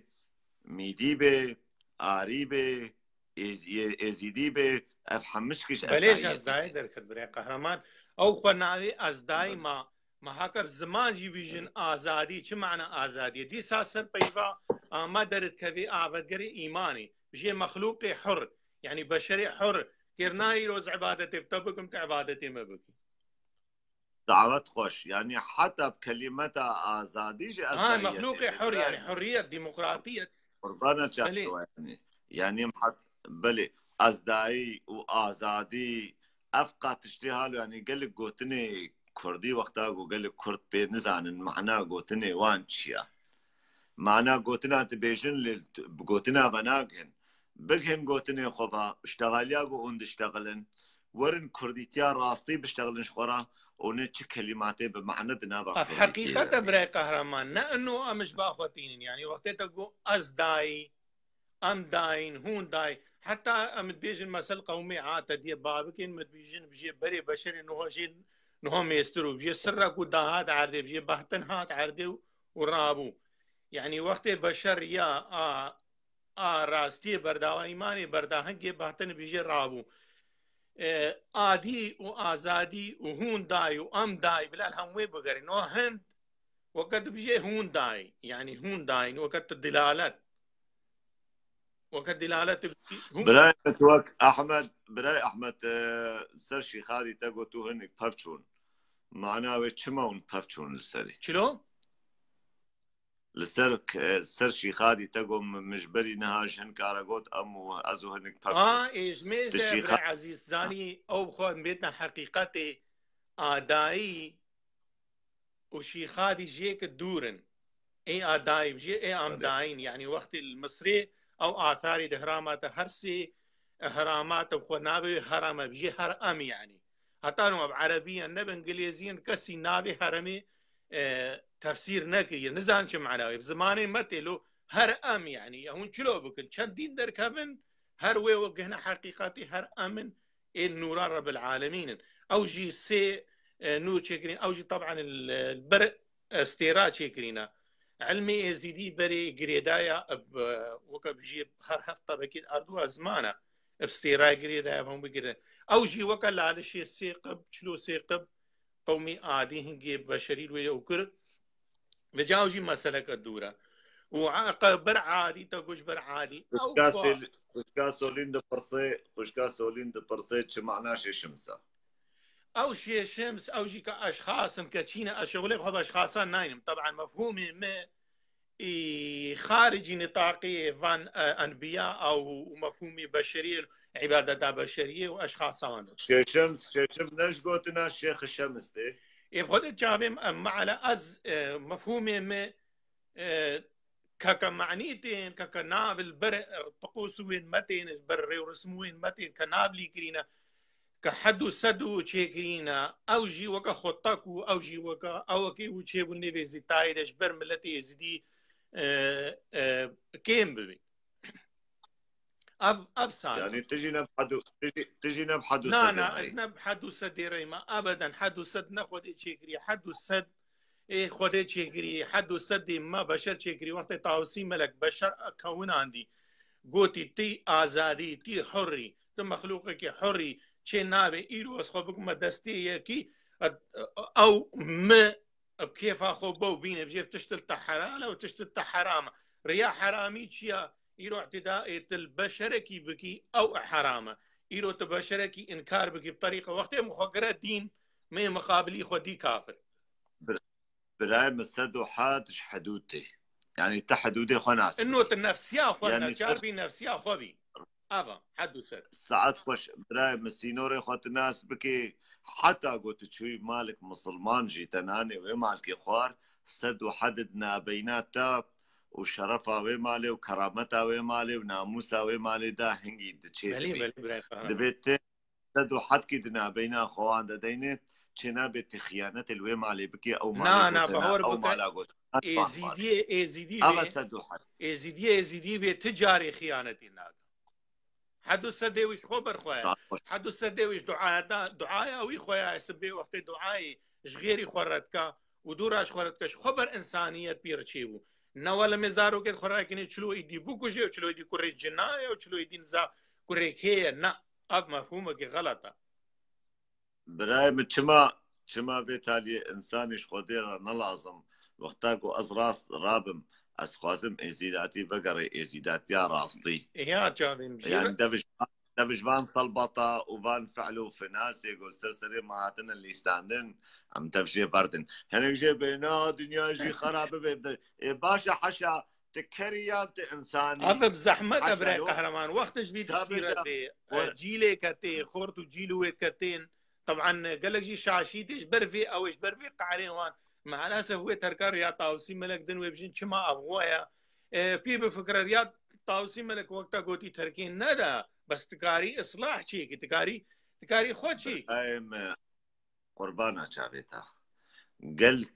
ميدي به آري به ازيدي به اف حمشكش بليش ازداي دركت بري قهرمان او خناوي ازداي ما هاكر زمان جي بيجن آزادي چه معنى آزادي دي ساسر بيبا ما درت كذي آبدگري إيماني بجي مخلوق حر يعني بشري حر كرناي روز عبادتي بتبكم كعبادتي ما بكي دعوت خوش يعني حتى بكلمة آزادي جي مخلوق حر يعني حرية ديمقراطية قربانة يعني بلي أزداي وآزادي أفقا تشتيها يعني قال لك قوتني كردي وقتها وقال لك كرد بنزان معناه قوتني وان تشيا معناه قوتنا تبيجن قوتنا بناقهن بقهن قوتني خبا اشتغاليا قوند اشتغلن ورن كرديتيا راستي باشتغلن شخورا ونتش كلماتي بمعنى دنا حقيقة بري قهرمان نأنه أمش باخوتين يعني وقت تقول أزداي أم داين هون داي حتى أم بيجن مسألة قومي عاتا دي بابكين مدبيجن بجي بري بشري نوه جين نوه ميسترو بجي سرق وداهات عردي بجي بحتنهات عردي ورابو يعني وقت بشر يا راستي بردا إيماني بردا هنگي بحتن بجي رابو آدي وآزادي وهون داي وأم داي بلال هموي بغير نو هند وقت بجي هون داي يعني هون داي وقت الدلالات براي توك أحمد براي أحمد سرشي خادي تقو تو هنك بفشون معناه وشمون بفشون لسري شلو؟ سرشي خادي تقو مجبري نهاج هنكارقوت أمو أزو هنك بفشون إيش ميزة براي عزيز زاني أو بخوان بيتنا حقيقتي آدائي وشي خادي جيك الدورن اي آدائي بجي اي أمدائين يعني وقت المصري او آثاري دهرامات هرسي هرامات بخو نابي هرم بجي هرم يعني حتى نو بعربيا نب انجليزيا كسي نابي هرمي تفسير نكري نزان شو معناه بزماني مرتلو هرم يعني هون شلو بكن شدين در كفن هر وي وجهنا حقيقتي هر امن النور رب العالمين او جي سي نو تشكرين او جي طبعا البر استيراد تشكرينا علمي ازيدي بري جريدايا وكب جيب هر هفته بكيد اردو زمانه بستيرا جريدايا هم بكده او جي وكل على شيء سيقب شلو سيقب قومي عادي هنجي بشري ويوكر بجاوجي مسألة الدورة وعقبر عادي تقوش بر عادي او كاسولين دو برسي شو معناه شي شمسه او شيء شمس او جي كاشخاص كاتشينا اشغلي خب اشخاصا نايم طبعا مفهومي ما خارج نطاقي فان انبياء او مفهومي بشري عبادة بشرية واشخاص شيء شمس نش قوتنا الشيخ الشمس دي يبغى تجاوب مع على از مفهومي ما كمعنيتين كنافل بر طقوسوين متين بر ورسموين متين كنافلي كرينا كحدو سدو تشيكرينا او جي وكا خطاكو او جي وكا او كي وتشيبو نيفيزي تايدش بر ملتي ازدي كيم ببي افسان يعني تجي نبحدو لا ازنب حدو سد ريما ابدا حدو سد ناخذ تشيكري حدو سد خودی چێگری حد و سەدی ما بەشەر چێگری وەختی تاوسی مەلک بەشەر کەوناندی گوتی تی ئازادی تی حڕی تو مەخلوقێکی حڕی چێ نابێ ئیرۆز خۆ بکمە دەستەیەکی ئەو کێفا خۆ بەو بینە بژێ تشتل تە حەرالە و تشتل تە حرامە ڕیا حرامی چییە؟ ئیرۆ اعتداء بەشەرێکی بکی ئەو حرامە ئیرۆ تە بەشەرێکی ئینکار بکی بطریقە وەختێ مخۆگرە دین مێ مقابلی خۆدی کافر براي مسد وحادش حدودته يعني تحدودي خناس انه النفسيه خو يعني نجار بي نفسيه خو بي افا حد وسد ساعات خوش براي مسينوري خوات الناس بكي حتى قلت شوي مالك مسلمان جيتناني ومالك خوار سد وحددنا بيناتا وشرفها ومالي وكرامتها ومالي وناموسها ومالي دا هنجي دتشي دبيت سد وحد كدنا بينا خوان دينه چنا به خیانت الوی مالی بکی او مالی نه بهور او مالا گوت ازیدی به تجاری خیانتی ناگ حدو سدویش خبر خواه حدو سدویش دعایا وی خواه سبی وقت دعای غیری خوردکا و دوراش خوردکش خبر انسانیت بیرچیو نوال مزارو که خوراکنی چلو ایدی بکوشه و چلو ایدی کره جنایه و چلو ایدی نزا کره که نه اب مفهومه که غلطه براي چما بيتالي انسانيش خوديرا نلازم وقتاكو ازراس رابم اسخوازم ازيداتي بقري ازيداتي راستي يا جابين يعني دفش فان صلبطة وفان فعلوا في ناس يقول سلسلة مهاتنا اللي يستاندن عم تفشي بردن هنك جي بينا دنيا جي خرابة باشا حشا تكريات انساني افا بزحمت ابراي قهرمان وقتش في تشتيرات جيلي كتي خورتو جيلو كتين طبعا قال لك جي شاشيتش برفي او ايش برفي قعرين وان مع الاسف هو تركار يا طاوسي ملك دن ويبجين شما ابغويا بي بفكر رياض طاوسي ملك وقتا قوتي تركين ندا بس تكاري اصلاح شيء تكاري خود شيء قربانا شافيتا قال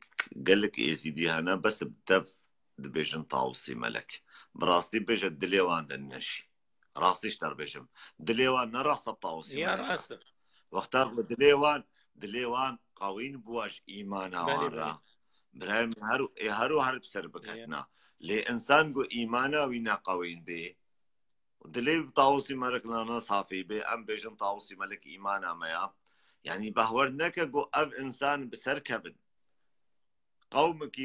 لك يا سيدي انا بس بدف دبيجن طاوسي ملك براستي بيج الدليوان دنشي راستي اشتر بيجم دليوان نراس الطاوسي يا راسته واختار دليوان قوين بواش إيمانا وارا برايم هرو هرب سربكتنا لإنسان قو إيمانا وينا قوين بي ودلي طاوسي ملك لنا صافي بي أم بيجن طاوسي ملك إيمانا ميا يعني بهورنك قو أب إنسان بسركبن قومك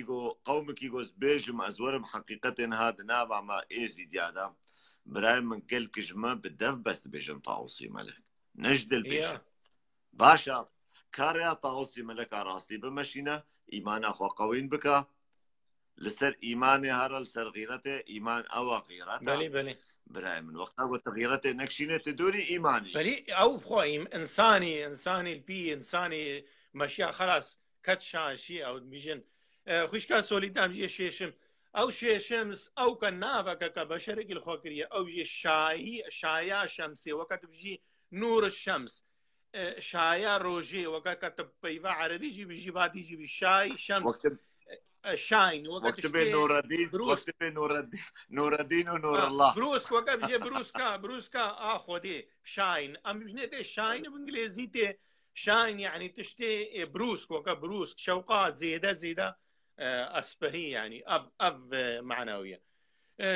يقو بيجم أزورم حقيقة هذا نابع ما إيزي ديادا برايم من كل كجمة بدف بس بيجن طاوسي ملك نجدل بيجن باشا كاريا طاوسي ملكا راستي بمشينا إيمان أخو قوين بكا لسر إيماني هرا لسر غيرته إيمان أو غيرته بلي براي من وقتها وتغييرته نكشينة تدوري إيماني بلي أو بخويم إنساني البي إنساني مشيا خلاص كتشان شيء أو بيجن خوش كان سوليدام جي شيشم أو شيشمس أو كنافة كبشرك الخوكرية أو جي شايا شمسي وقت بيجي نور الشمس شايا روجي وقت بيفا عربي جي بيجي بعد يجي بالشاي شمس شاين وقت بين نور الدين وقت بين نور الدين ونور الله بروسك وقت بيجي بروسكا خودي شاين ام بجنيت شاين بانجليزيتي شاين يعني تشتي بروسك وقت بروسك شوقات زيده اسبهي يعني اب معنويه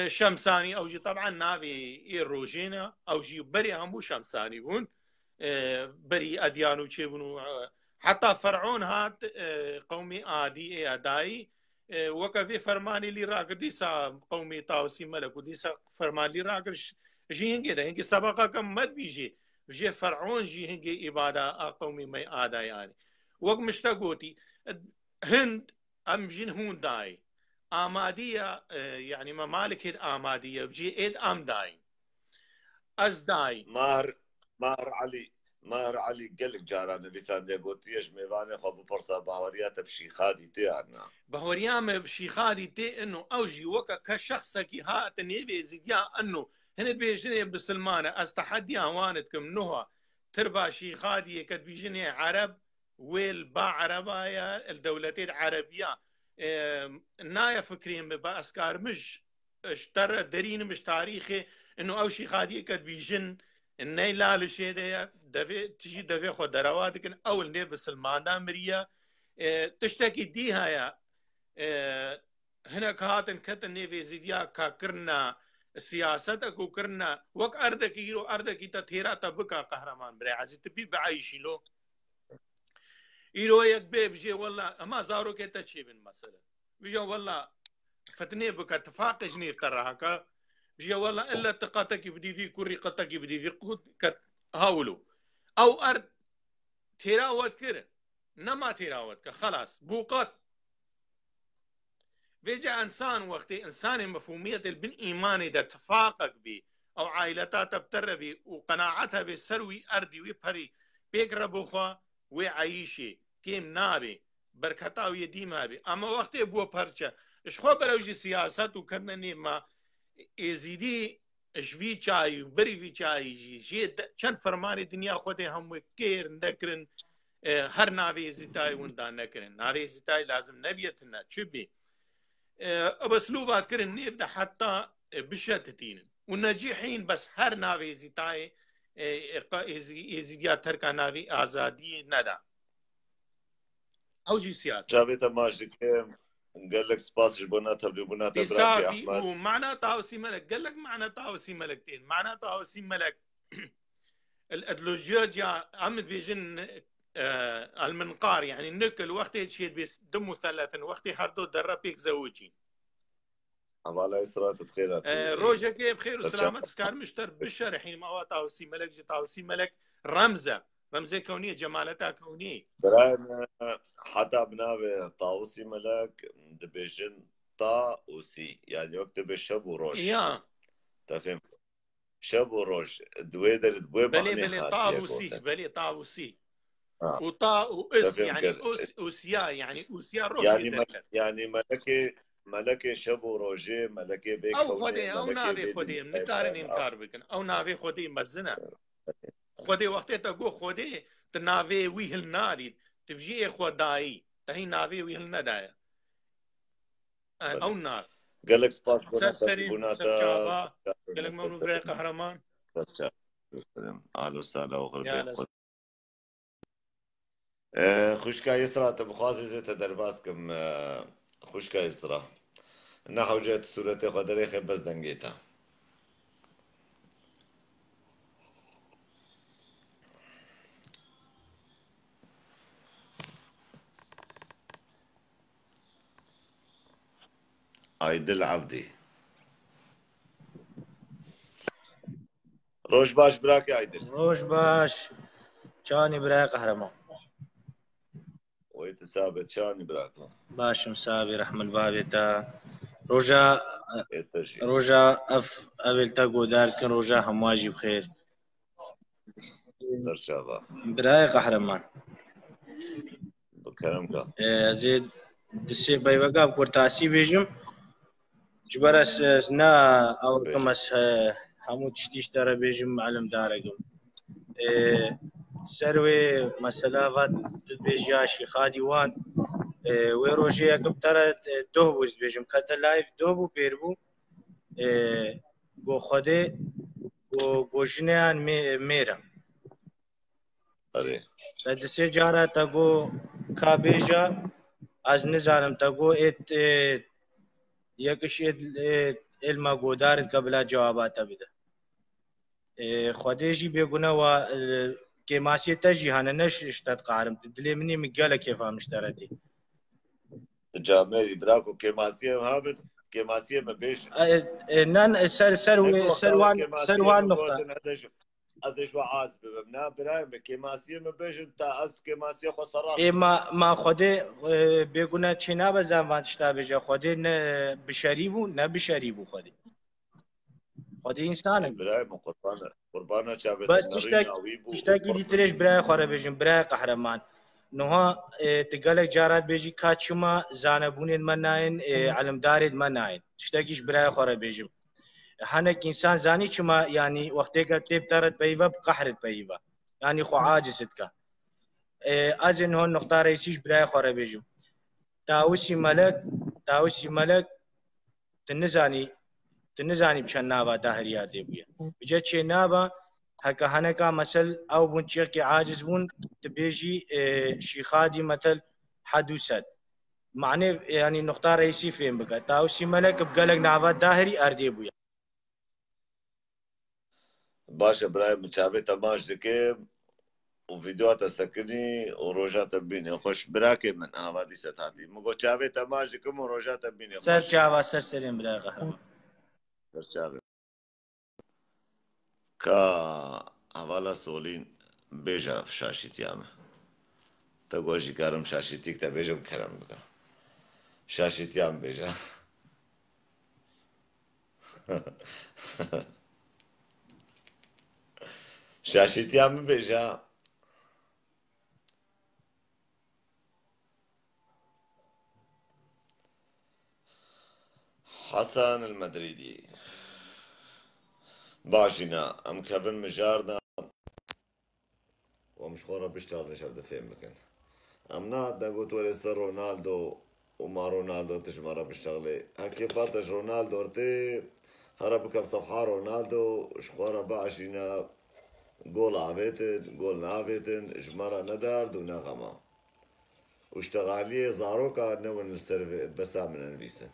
شمساني او جي طبعا نافي روجينا او جي بري همو شمساني بون بري أديان وشيبنو حتى فرعون هات قومي آدي أداي وكفي فرماني لي راكر ديسا قومي طاوسي ملك وديسا فرمان لي راكر جي هنجي ده هنجي سبقا كم مد بيجي جي فرعون جي هنجي إبادة قومي مي آدا يعني وقت مشتاقوتي هند أم جين هون داي آمادية يعني ممالك آمادية بجي إيد أم داي أز داي مار علي قال لك جاران لسان دي قلت يش ميفاني خو بفرصه باوريات بشيخادي تي عنا باوريام بشيخادي تي انه اوجي وكا كشخصك ها تنيبي زيديا انه هنا بيجني بسلمانه استحدي اوانتكم نهى تربى شيخادي كد بيجني عرب ويل با عربايا الدولتين عربيه نايا فكرين باسكار مش اشترى درين مش تاريخي انه او شيخادي كد بيجن الناي لا لشيء ده دفع تجي دفع خود درواتك أول نيل بسلمان مريا تشتكي دي هاي هناك هاتن كتن نيفي زيديا كرنا سياستك وكرنا وك أردك يرو أردك تثيرا تبكى قهرمان بري عزي تبي بعيشي له يرو يكبي بجي والله ما زارو كتا تشيبن مثلا بيجي والله فتني بك اتفاق جنيف تراها بيجي والله الا تقاتك بدي في كوري قتك بدي في قوت هاولو او ارض تراوت كره نما تراوت خلاص بوقات بيجي انسان وقت انسان مفهوميه البن ايماني ده اتفاقك بي او عائلتها تبتربي وقناعتها بسروي اردي ويبهري بيقربوا خوا وعيشي كيم نابي بركتا ويديم هابي اما وقت ابو برشا اش خو بلوجي سياسات وكرنني ما يزيدي اش في چاي بري في چاي جي چند فرمان دنيا خودي هم كير نكرن هر ناوي زيتاي وندا نكرن ناوي زيتاي لازم نبيتنا تشبي باسلوبات كرن نبدا حتى بشتتين والناجحين بس هر ناوي زيتاي يزيديات تركا ناوي ازادي ندا او جي سياسه جابت ماجد قال لك سباس جبوناتها بريبوناتها براك يا احمد ومعنى طاوسي ملك قال لك معنى طاوسي ملكتين معنى طاوسي ملك الادلوجيا عمد بيجن المنقار يعني النكل وقت يشيد بس دمو ثلاثا وقت هردو دربيك زوجين الله يسرات بخيرات روجك بخير وسلامات سكار مشتر بشر حين ما هو طاوسي ملك جي طاوسي ملك رمزه كونيه جمالتها كونيه برايم حتى بناوي طاوسي ملك دبيجن طاوسي يعني وقت بشب وروش يا تفهم شب وروش دويدر دوي بلي طاوسي وطا واس يعني اوسيا يعني اوسيا روش يعني ملكي شب وروجي ملكي بيك او خدي او نافي خدي نكارن انكار بكن او نافي خدي مزنا خودي وقت تقول خودي تنافي ويهل ناري تبجي اخو داي تهي نافي ويهل ندايا او نار قال لك سباس بوناتا قال لك مونو غير قهرمان بس اهلا وسهلا وغربي خوشكا يسرى تبخوازي زيت درباسكم خوشكا يسرى نحو جات سورتي قدري بس دنجيتا عيدل عبدي روش باش براك يا عيدل روش باش شاني براك قهرمان ويتثابت شاني براك باش مسابي رحم البابي تا روجا اف قبلتا قودار كن روجا همواجي بخير درشابا براك قهرمان بكرمك زيد دسي بيوقا بكورتاسي بيجم جبرس سنا او كمس همو تشتيش ترى بيجم معلم دارقم سروي مسألة فات بيجياشي خادي وان ويروجي اكب ترى دوبوز بيجم كالتا لايف دوبو بيربو گو خودي و جنيان ميرا اري دسي جارة تاقو كابيجا از نزارم تاقو يكش علما قودارت قبل جوابات بده خديجي بيقولنا و كماسية تجي هانا نش اشتاد قارم تدلي مني مقالة كيف مشترتي جامعي براكو كماسية هابن كماسية ما بيش نان سروان نقطة ازش وعاز بمنا برايم كماسية ما بيش انت از كماسية خسارات ما خدي بيقولنا تشينا بزان وانتشتا بيجا خدي بشريبو نا بشريبو خدي انسان برايم قربانا شابت بس تشتاقي دي تريش براي خورا بيجن براي قهرمان نوها تقالك جارات بيجي كاتشما زانبونين مناين علم دارد مناين تشتاقيش براي خورا بيجن هناك انسان زاني شما يعني وقتك تبترت بيبا بقحرت بيبا يعني خو عاجزتك ازن هون نقطة رئيسيش براي خورا بيجن تاوسي ملك تنزاني بشان نابا داهريار دي بويا بجد شي نابا هكا هنكا مثل او بنشيكي عاجز بون تبيجي شيخادي مثل حدوسد معنی يعني نقطة رئيسي فين بقى تاوسي ملك بقالك نعفات داهري أردي بويا باشه برای مچاوی تماش دکیم و ویدیوات سکنی و روژات بینی خوش براکی من آوادی ستاتی مگو چاوی تماش دکم و روژات بینی سر جاوا سر سرين بلا قهرمان سر چاوی کا حوالا سولین بیجا شاشیتیامه تا گوشی کارم شاشیتیک تا بیجم کرم بکا شاشیتیام بیجا شاشیتیام بیجا حسن المدريدي باشينا ام كيفن مجارنا ومش خورا بيشتغل نشرد فين مكان ام ناد قلت ولسه رونالدو وما رونالدو تجمرة بيشتغلي هكي فاتش رونالدو ارتي هرب كف صفحة رونالدو شخورا باشينا جول عبيتن جول نافيتن جمرة ندار دون غما واشتغالية زاروكا نون السيرفي بسا من البيسن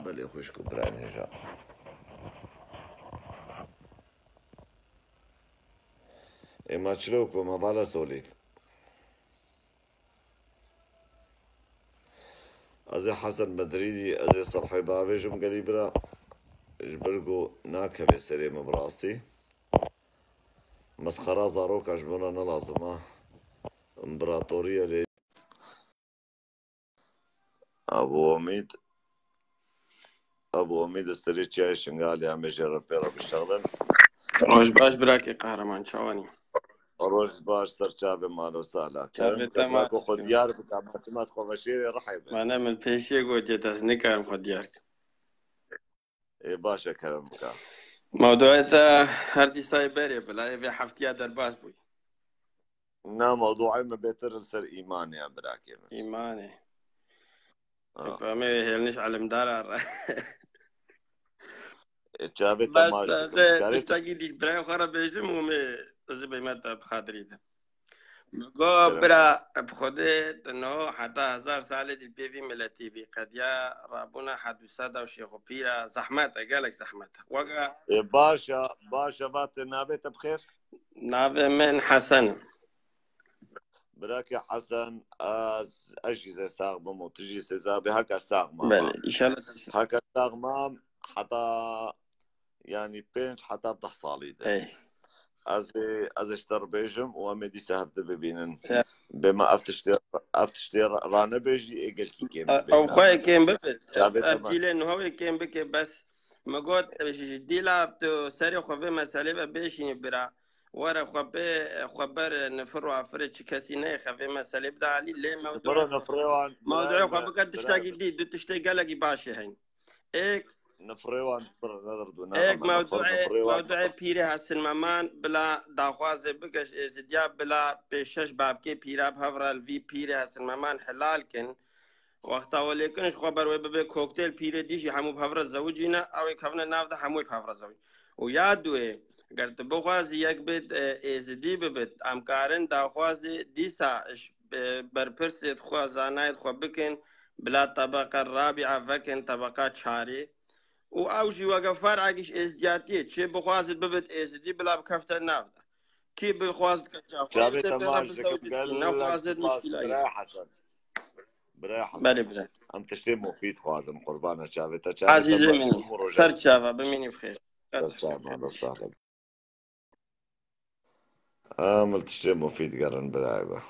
بلي خوشكو براين هجا اما تشلوكو ما بالا سوليت ازي حسن مدريدي ازي صفحي بابيجم قريبرا اجبرقو ناكا بسري مبراستي مسخرة زاروكا اجبرنا لازمة امبراطورية لي ابو اميد استريتشي شنغالي عم يجرب بيرا بيشتغلن روش باش براكي قهرمان شواني روز باش سرچاوي مالو سالا شافي كلام تمام قبلك خود ديار بتاع معلومات خوشيري رحيب ما أنا من بيشي قلت يتزنكر خديارك اي باشا كلامك موضوع هردي سايبري بلا يبي حفتيا درباس بوي نا موضوعي ما بيتر السر ايمان يا براكي إيماني فمي هيلنش على مدار جابي بس تماش تشتاقي ديش براي خرا بيجم ومي تزبي متى بخاطري ده گو برا بخوده انه حتی 1000 ساله دی پیوی ملتی بی قد یا رابونا حدوثه دا و شیخو پیرا زحمت قالك زحمت وقا باشا بات نابت بخير نابه من حسن براكي حسن از اجهزه ساغمه وتجي سزابي هكا ساغمه بله ان شاء الله هكا ساغمه حتى يعني بينش حتى بتحصالي ده ايه از اشتر بيجم وامدي سهب ببينن بما افتشتي رانا بيجي اقل كي كيم او خويا كيم ببت ابجيلي انه هو كيم بك بس ما قلت ديلا تو سري خوبه مساله بيشيني برا ورا خبر نفرو عفرت كاسي نه خبر مساله بدا علي ليه موضوع خبر قد تشتاقي دي دو تشتاقي قالك باشي هين ايك نفريوان ايك موضوع بيري حسن مامان بلا داخواز بكش ازديا بلا بشش بابكي بيرا بهفرا الفي بيري حسن مامان حلال كن وقتا ولكنش خبر وبه كوكتيل بيري ديشي حمو بهفرا زوجينا او كفنا نافدا حمو بهفرا زوج ويادوه قرت بخواز يك بيت ازدي ببت امكارن داخواز ديسا برپرسيت خوازانايت خوبكن بلا طبقة الرابعة فكن طبقات شاري و اوجي وقف فرعكش ازدياتيه تشي بخوازت ببت ازدي بلا بكفت النافذة كي بخوازت جابي تماش نخوازت مشكلة براي حسن بلي ام تشتي مفيد خوازم قربانه جابي عزيزي مني سر شافا بميني بخير سهلا عمل تشتي مفيد قرن بلاعبه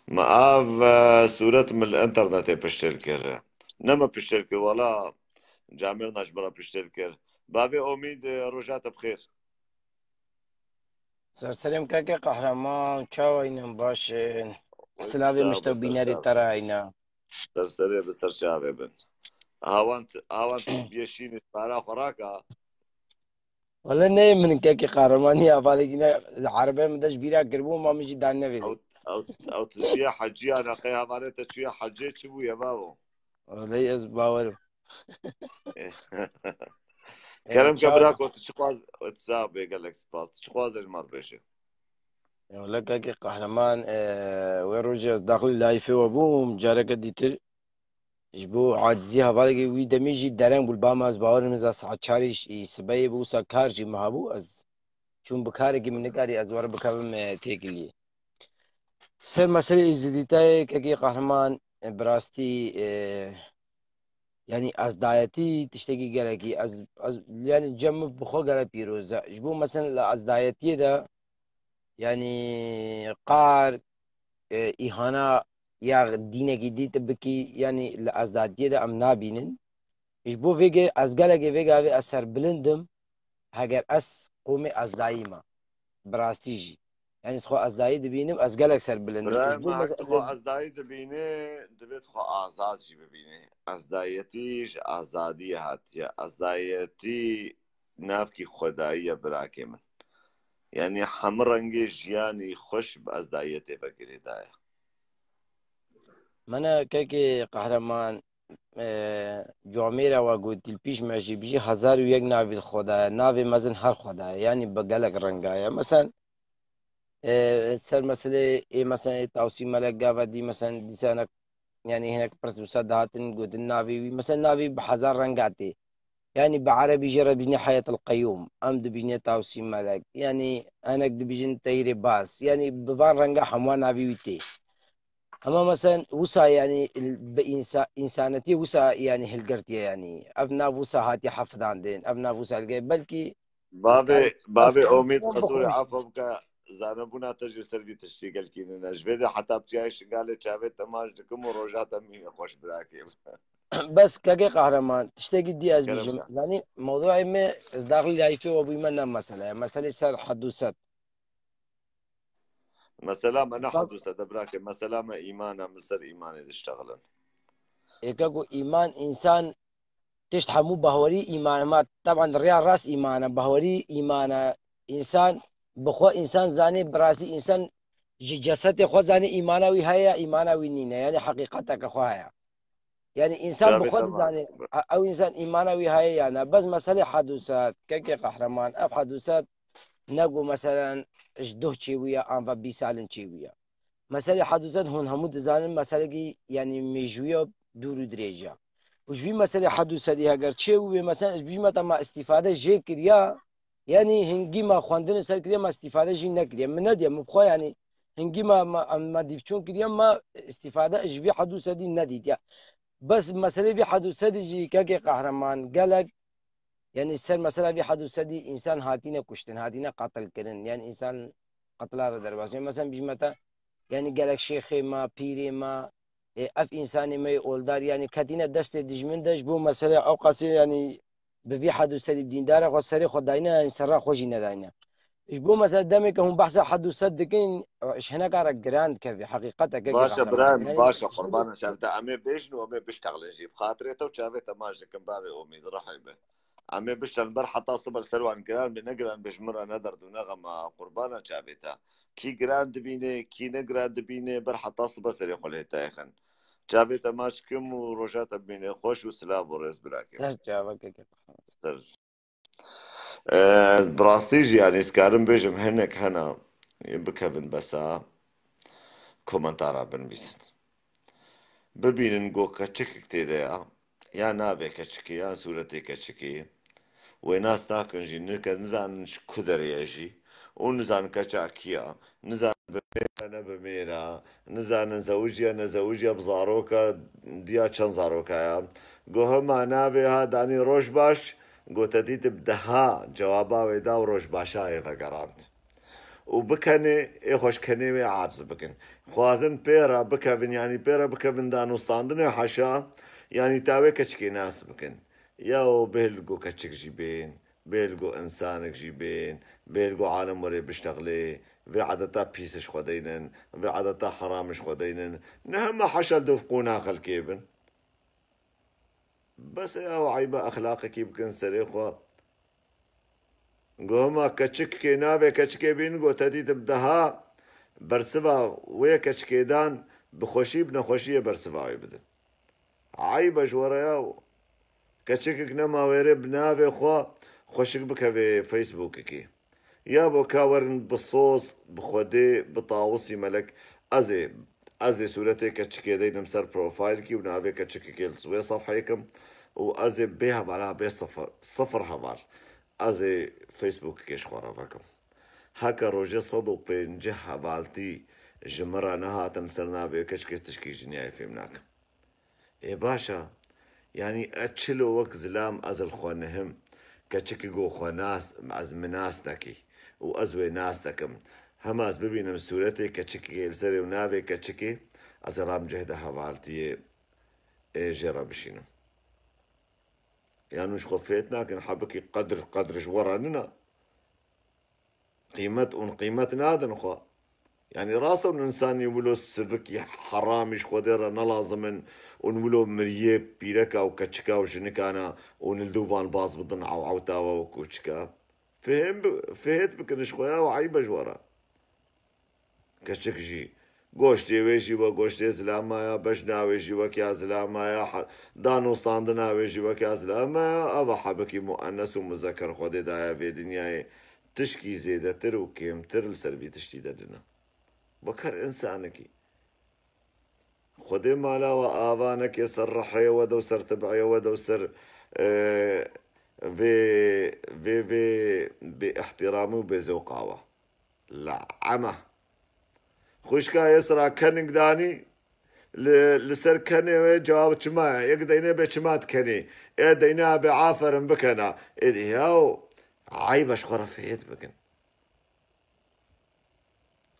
ما اف صورت من الانترنت بشتركر نما بشتركر ولا جامير نجبرا بشتركر بابي اميد روجات بخير سرسرم که قهرمان چاو اینم باشه سلاوی مشتو بینری ترا اینا سرسري بسر شابي بن هاوانت بيشيني سبارا خراكا والله نه من که قهرمانی افاده اینا عربه مدش بیرا قربو ما میجی دان نویدی او تسبيح حجي انا قيها مالته تشويه حجي تشبو يا بابو والله از باور كلام كبراك وتشقاز وتساب قال لك سباس تشقاز المر بيشه ولا كاكي قهرمان ويروجي داخل لايفي وابوم جارك ديتر جبو عاجزي هوالي وي دميجي درن بالباما از باور مزا ساچاريش سبي بوسا كارجي مهابو از چون بكاري من نكاري از ور بكم تيكلي سر مسألة زديتاي كاكي قهرمان براستي يعني از دايتي تشتكي جالكي از يعني جم بخو جالا بيروزا جبو مثلا از دايتي ده يعني قار إهانة يا دينك دي تبكي يعني الأزدادية ده أم نابينن إيش بو فيجي أزجلك فيجا في أسر بلندم هجر أس قومي أزدايما براستيجي يعني سخو أزداي دبينم أزجلك سر بلندم إيش برای بو ما هک تخو مثلا ازدایی دبینه دبیت خو آزاد شی ببینه ازدایتیش آزادی هاتیه ازدایتی نافکی خدایی براکی من يعني حمرنجي جياني خش بأزدايتي فكري دايا منا كيكي قهرمان جواميرا وقلت البيش ماشي بيجي 1001 نافي الخدايا نافي مزن هر خدايا يعني بقلق رنقايا مثلا سر مسألة إيه مثلا توصيل ملك قافة دي مثلا دي سنة يعني هناك برس وساداتن قد النافي مثلا نافي بحزار رنقاتي يعني بعربي جرى بجني حياة القيوم أمد بجني توصيل ملك يعني أنا قد بجن تيري باس يعني بفان رنقا حموان نافي ويتي أما مثلا وسا يعني إنسانتي وسا يعني هلقرتي يعني أبنا وسا هاتي حفظان دين أبنا وسا بلكي بابي اسكار أميد قصوري بخوش عفوك زانبونا تجي سرقي تشتيقل كيننا جفيدة حتى بتيايش قالي شافت تماش دكم وروجات مين خوش براكي بس كاكي قهرمان تشتاقي دي از بيجم كلامك يعني موضوع ما داخل لايفي وابوي منا مسألة سر حدوثات مثلا أنا حدوثة دبراكي مثلا ما إيمانا من سر إيماني تشتغلن كاكو إيمان إنسان تشتحمو بهوري إيمان ما طبعا الريال راس إيمانا بهوري إيمانا إنسان بخو إنسان زاني براسي إنسان جسد خو زاني إيمانوي هيا إيمانوي نينا يعني حقيقتك خو هيا يعني إنسان شافت بخود تماش زاني أو إنسان إيمانوي هيا يعني بس مسألة حدوثات كاكي قهرمان أب حدوثات نقو مثلا جدوه چيوية أنفا بيسالن چيوية مثلا حدوثات هون همو دزانن مثلا كي يعني ميجوية دورو دريجة وش في مثلا حدوثات هاگر چيوية مثلا بيجي متى ما استفادة جي كريا يعني هنگي ما خواندن سر كريا ما استفادة جي نكريا من نديا مبخوا يعني هنگي ما ديفچون كريا ما استفادة اج في حدوثات دي نديد يعني بس مثلا في حدوثات جي كاكي قهرمان قالك يعني السر مثلا في حدوث دي انسان هاتينا كشتن هاتينا قتل كرن يعني انسان قتل درباس يعني مثلا بيجمتا يعني قالك شيخي ما بيري ما اف انساني ما اولدار يعني كاتينا دست دجمن دج بو مثلا او قصير يعني بفي حدوث دي بدين دار خسري خداينا يعني سرا خوشي نداينا ايش بو مثلا دمك هم بحث حدوث دكين ايش هنا قارك جراند كفي حقيقتك كي باشا قهرمان برايم يعني باشا قربانا شافتا أمي بيجنو أمي بيشتغل جيب خاطريته وشافتا ماش كم بابي أمي رحبه عمي بشتغل بر حتى صبر سروان جران بنقران بجمرة ندر دو نغمة قربانا شافتا كي جران دبيني كي نقران دبيني بر حتى صبر سري خليه تايخن شافتا ماش كم وروجات بيني خوش وسلام ورز براكم سرج براستيجي يعني سكارم بيجم هنك هنا بكفن بسا كومنتارا بنبيست ببینن گۆ کەچەکێک تێدایە یا نابێت کەچکی یا سوورەتی کەچکی وی ناس ناکەنژی نکە نزانن کو دەرێژی و نزان کەچاکیە نزان بمێرە بمێرە نزانن زەوجە نەزەوجە بزارۆکە دیا چەند زارۆکایە گۆ هەما نابێ ها دانی ڕۆژ باش گۆتە دیتە دەها جواباوێدا و ڕۆژ باشایە ڤەگەڕاند و بکەنێ ئێخۆشکەنێوێ عارز بکەن خوازن پێرە بکەون ینی پێرە بکەون دانوستاندنێ حەشا ینی تاوێ کەچکێ ناس بکەن یاوە بێلگۆ کەچکژی بێن بێلگۆ ئەنسانێکژی بێن بێلگۆ عالم وەرێ بشتەغلێ vê adeta pîsiş xwedeynin vê adeta heramiş xwedeynin ne hema heşel dofqûna xelkê bin bes ew eyba exlaqekî bikin serê xwe گۆما کەچکێ ناوێ کەچکێ بین گۆتە دیتم دەها بەرسڤا وێ کەچکێدان بخۆشی بنەخۆشیە بەرسڤاوی بدن عی بەژوەڕەیە و کەچکێک نەماوێرێ بناوێ خۆ خوشك بك بفيسبوكك يا بو كاورن بالصوص بخودي بطاوسي ملك ازي صورتي كتشكي دي نمسر بروفايل كي ونافي كتشكي كيل سوي صفحيكم وازي بيها بالا بي صفر هبال ازي فيسبوك كيش خرافكم هكا روجي صدو بين جهة بالتي جمرة نها تمسرنا بي كشكي تشكي جنياي في مناك إيه باشا يعني اتشلو وك زلام ازل خوانهم كتشكي جو خواناس از مناس تاكي وازوي ناس تاكم هماز ببينم مسورتي كتشكي السري ونافي كتشكي از رام جهده هوالتي جرى بشينو يعني مش خفيتنا كن حبكي قدر جوراننا قيمة نادن خو يعني راسه الإنسان يقولوا السفك حرامش خدير نلازمن ونقولوا مريب بيركا وكتشكا وشنكانا ونلدوفان باص بدن عوتا وكوتشكا فهمت بكنش خويا وعيبة جورا كتشكجي گۆشتێ وێژی وە گۆشتێ زلامایە بەش ناوێژی وەک یا زلامایە دانوستاندە ناوێژی وەک یا زلامایە ئەوە حەبەکی مؤەنەس و مزەکەر خۆدێدایە vê dinyayê tişkî zêdetir û kêmtir li ser vî tiştî dedine وەکەر ئینسانekî خودê mala we ava neke ser riheyê we de و ser tibعeyê we de و ser vê bêihtiramî û bêzewqa we li eme خوشکا يسرا كنك داني لسر كني وجواب تشما يك دينا بشمات كني اي دينا بعافر بكنا اي هاو عيبش خرافيت بكن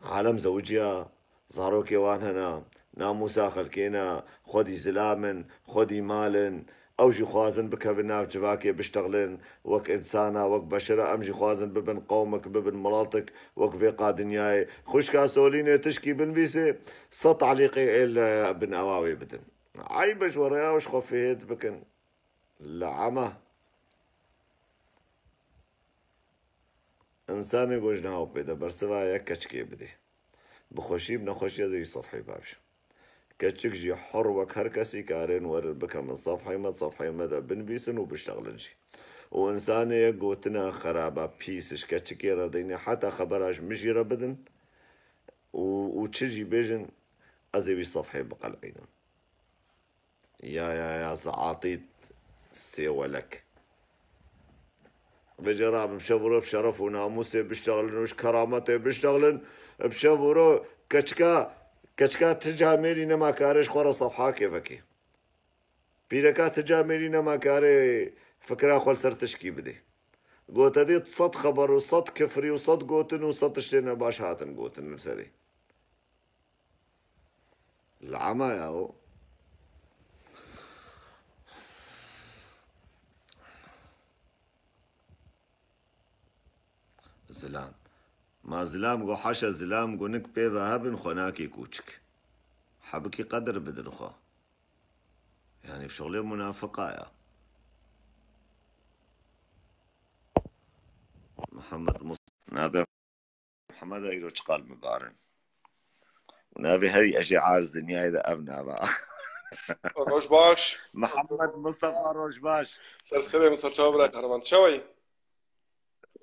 عالم زوجيا زاروكي وان هنا ناموسا خلكينا خودي زلامن خودي مالن اوجي خوازن بك بناف جواكي بيشتغلن وك انسانه وك بشره امجي خوازن ببن قومك ببن ملاطك وك في قادنياي خوشكا سوليني تشكي بن بيسي صط عليقي ال بن اواوي بدن عيبش ورايا وش خفيت بكن لعمه انساني گوجناو بيدا برسوا يك كچكي بدي بخوشي بنخوشي زي صفحي بابش كتشك جي حر وك هر كسي كارين ور بك من صفحي مد صفحي مدى بنفيسن وبشتغلنجي وإنساني قوتنا خرابة بيسش كتشكي رديني حتى خبراش مجي ربدن وتشجي بيجن أزيبي صفحي بقلعينا يا زعاطيت سيوى لك بجراب مشاورو بشرف وناموسي بيشتغلن وش كرامته بيشتغلن بشاورو كشكا تجاملي نما كارش خورا صفحة كيفكي بيركا تجاملي نما كاري فكرة خول سر تشكي بدي قوت دي صد خبر وصد كفري وصد قوتن وصد تشتينا باش هاتن قوتن السري العمى يا هو زلام ما زلام قو حاشا زلام قو نك بيضا هبن خناكي كوچك حبكي قدر بدن خو يعني في شغلي منافقة يا محمد نابي محمد ايروش قال مبارن ونابي هري اشي عارز دنيا اذا ابنا بقى روش باش محمد مصطفى روش باش سرسري مصر شابرك هرمان شوي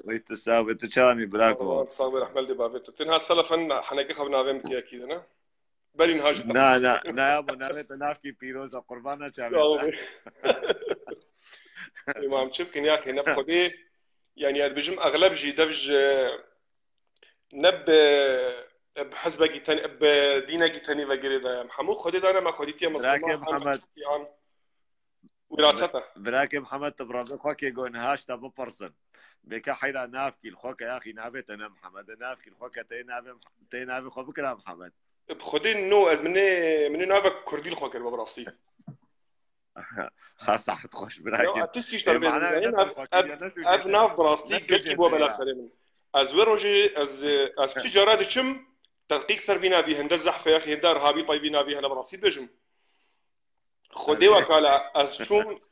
ويتساوي تشاني براكو صابر احمد دي بافيت تنها سلفا حناقي خبنا فين بكي اكيد انا بالي نهاجت نا يا ابو نابي تنافكي بيروزا قربانا شابر امام تشبكن يا اخي نبخدي يعني بجم اغلب جي دفج نب بحسبك تاني بدينك تاني وغيره ده محمود خدي ده انا ما خديتي مسلمان محمد وراثته براكي محمد تبرد خوكي جون هاش تبو برسن بكا حيرا نافكي الخوك يا اخي نافت انا محمد نافكي الخوك تي نافي خو بكره محمد بخدي نو من نافك كردي الخوك براسي صح تخش براكي تسكيش تربيه اف ناف براستي كلكي بو بلا سلام از وروجي از تجاره دشم تدقيق سرفينا في هندل زحف يا اخي هندار هابي طيبينا في هنا براسي بجم خدي وكاله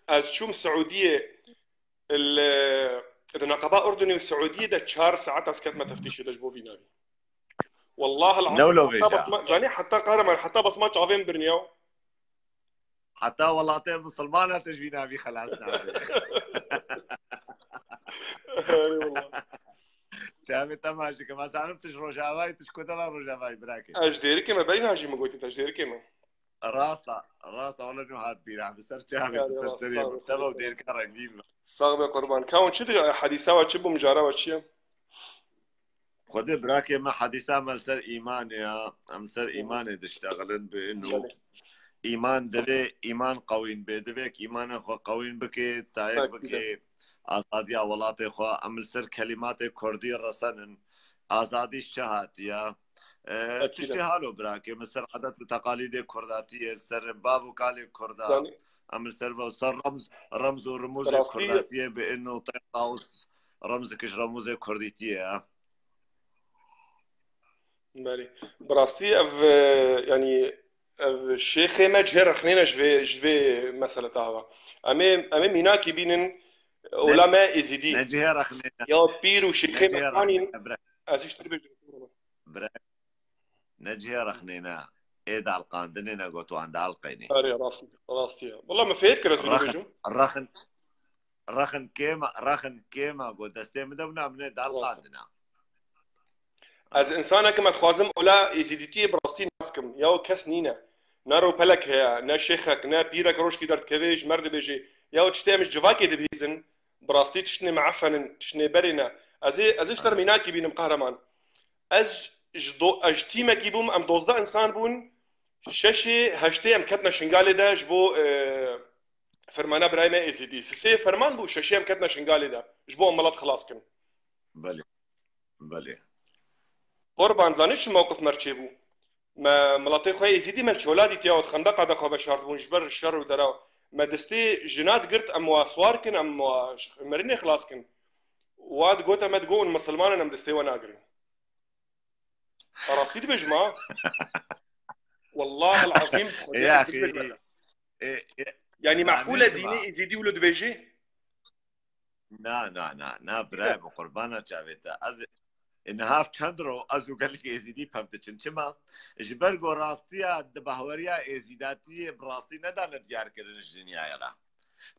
از شوم السعوديه النقابه اردني والسعوديه ده 4 ساعات اسكت ما تفتيش دجبو فينا والله العظيم زاني حتى قارما حتى بصمات عظيم برنيو حتى والله مسلمانه تجبينا في خلاص والله شامي تماشي كما زعمتش روجافاي تشكو ترى روجافاي براكي اجديرك ما بين هاجي ما قلت اجديرك ما راسا ولا نو هاد بينا بسر شامي بسر سريع تبا ودير كرنجين صاغ قربان كاون شد حديثا وتشبو مجارا وتشي خد براكي ما حديثا ملسر ايمان يا امسر ايمان تشتغلن بانه ايمان دبي ايمان قوين بدبك ايمان خو قوين بك تايك بك آزادی ولات خو عمل سر کلمات کردی رسانن آزادی الشهاتية تشتهالو براكي مصر عادات وتقاليد كرداتية سر باب وكالي كردا عمل سر وصار رمز ورموز كرداتية بانه طاووس رمز كش رموز كرديتية مالي براستي اف يعني الشيخ ما جهر خنينا جفي مسألة تاعها امي ميناكي بينن ولا ما ازيدي نجهر رخنينا يا بيرو شيخ ما ثاني ازيش تربي نجهر رخنينا ايدا القاندنينا قوتو عند القيني اري راستي والله ما فيت كرا رخن كيما قلت استمدونا من ايدا القاندنا از انسانك ما تخوازم ولا ازيديتي براستي ناسكم يا كسنينا نارو بلك هي نا شيخك نا بيرك روشكي درت كذيج مرد بيجي يا تشتمش جواكي دبيزن براستي تشني معفن تشني برنا ازي اشتر ميناكي بينم قهرمان اجتيما كيبوم ام دوزدا انسان بون ششي هشتي ام كتنا شنغالي دا جبو فرمانا برايما ازيدي سي فرمان بو ششي ام كتنا شنغالي دا جبو امالات خلاص كن بلي قربان زانيش الموقف مرشي بو ما ملاطي خويا يزيدي مال شولادي تياو خندق هذا خو بشارت بون جبر الشر ودرا ما دستي جنات قرت ام واسوار كن ام مرني خلاص كن واد قوتا ما تقول مسلمان ام دستي وانا اقري رصيد بجماعه والله العظيم يا اخي يعني معقوله ديني يزيدي ولد بيجي نا برايم قربانا شافيتا انها چندرو ازو قال لك ازيدي فهمتشن چما جبرغو راستيا دبهوريا ازيداتي براستي ندان ديار كرن الدنيا يرا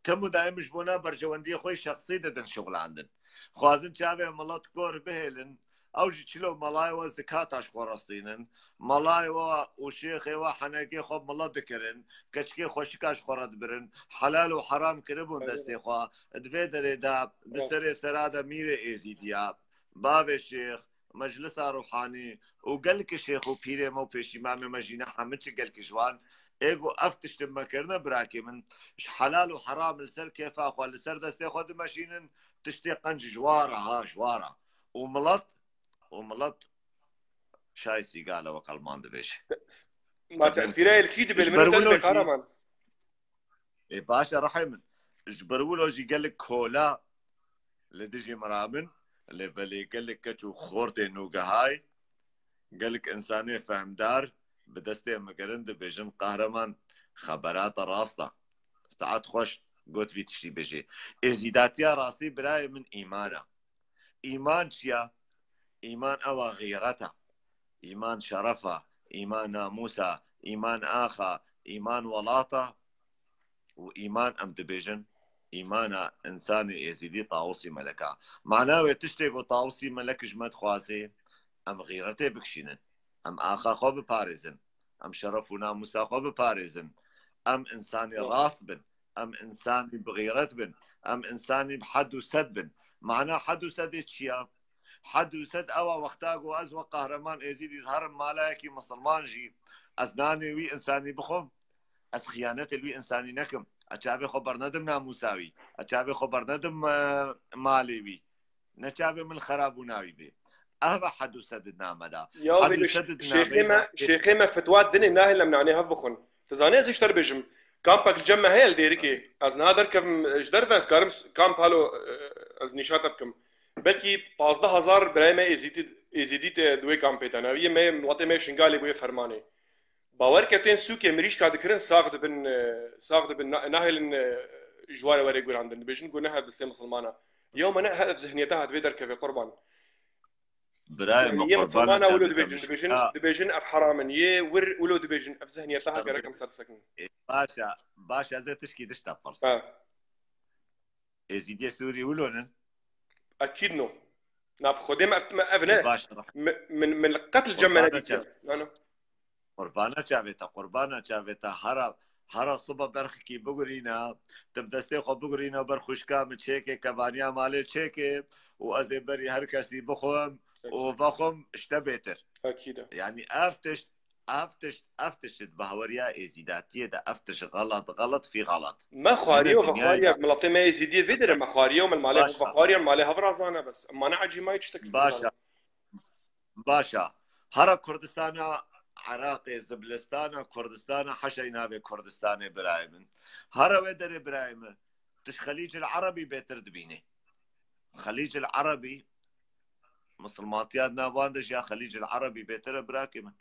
كم دائم جبونا برجوندي خوي شخصي ددن شغل عندن خوازن چاوي ملات كور بهلن او جي چلو ملاي و زكاتاش خورستينن ملاي و وشيخ و حناكي خو ملات كرن كچكي خوشكاش خورد برن حلال وحرام كربون دستي خو دفيدر دا بسري سراده ميره ازيديا باب الشيخ مجلس روحاني وقال لك الشيخ وبيري مو بيش امام مجينا حمدش قال لك جوان ايغو افتش لما كرنا براكي من حلال وحرام لسر كيف اخو لسر دستي خد ماشين تشتي قنج جواره وملط شاي سيقاله وقلمان دبيش ما تاثيره الكيد بالمنو قهرمان اي باشا رحم جبرولو جي قال لك كولا لدجي مرامن اللي بلي قال لك كتشو خورتي نوغا هاي قال لك انساني فهمدار بدستي مقرند بيجن قهرمان خبرات راستا ساعات خوش قلت في تشتي بيجي ازيداتيا راسي براي من ايمانا ايمان شيا ايمان او غيرتها ايمان شرفها ايمان ناموسها ايمان اخا ايمان ولاطه وايمان ام دبيجن إيمانا إنساني يزيدي طاوسي ملكا معناه تشتغو طاوسي ملك جمد خوازي أم غيرتي بكشينن أم آخا خو بباريزن أم شرفنا موسى خو بباريزن أم إنساني راس بن أم إنساني بغيرت بن أم إنساني بحد وسد بن معناه حد وسد تشيا حد وسد أوا وقتاقو أزوى قهرمان يزيد يظهر مالاكي مسلمان جي أزناني وي إنساني بخم أز خيانتي وي إنساني نكم أشابه خبر ندم ناموساوي أشابه خبر ندم ماليوي نشابه من خراب وناوي بي أهبا حدو سددنا مدى حدو سددنا شيخيما فتوى الدنيا ناهي لم نعني هفخن تزاني زيش تربجم كامبك الجمع هي الديركي از نادر كم جدر فاس كارم كامب هالو از نشاطبكم بلكي 15000 براي ما ازيديت دوي كامبيتاناوي ما ملاتي ما شنغالي بو فرماني باور كابتن سوكي مريش كاد كرن ساقد بن ناهل جوار وري يقول عندنا بيجن قلنا هذا السيم مسلمانه يوم انا هدف ذهنيتها تفيدر كيف قربان براي مقربانا ولو دبيجن اف حرام يه ور ولو دبيجن اف ذهنيتها كرقم صار سكن باشا زي تشكي دشتا فرصه ازيدي سوري ولونن اكيد نو ناب خودي ما افنا باش من القتل جمع قربانا چاویتا هر صبح برخ کی بگرینا تب دسته خو بگرینا برخوشکا من چیکه کبانیا ماله چیکه و از بری هر کسی بخوام و بخوام اشتا بهتر اكيد يعني افتش بهوريا ازيداتيه ده افتش غلط في غلط ما خاريه وفخاريه ملطي ما يزيدي فيدر ما خاريه ومن مالي فخاريه مالي هفرازانه بس اما انا عجي ما يشتك باشا هر كردستان عراقي زبلستان كردستان حشينا بكردستان برايم هر ودر برايم تش خليج العربي بيتر دبيني خليج العربي مسلماتيات ناباندش يا خليج العربي بيتر براكم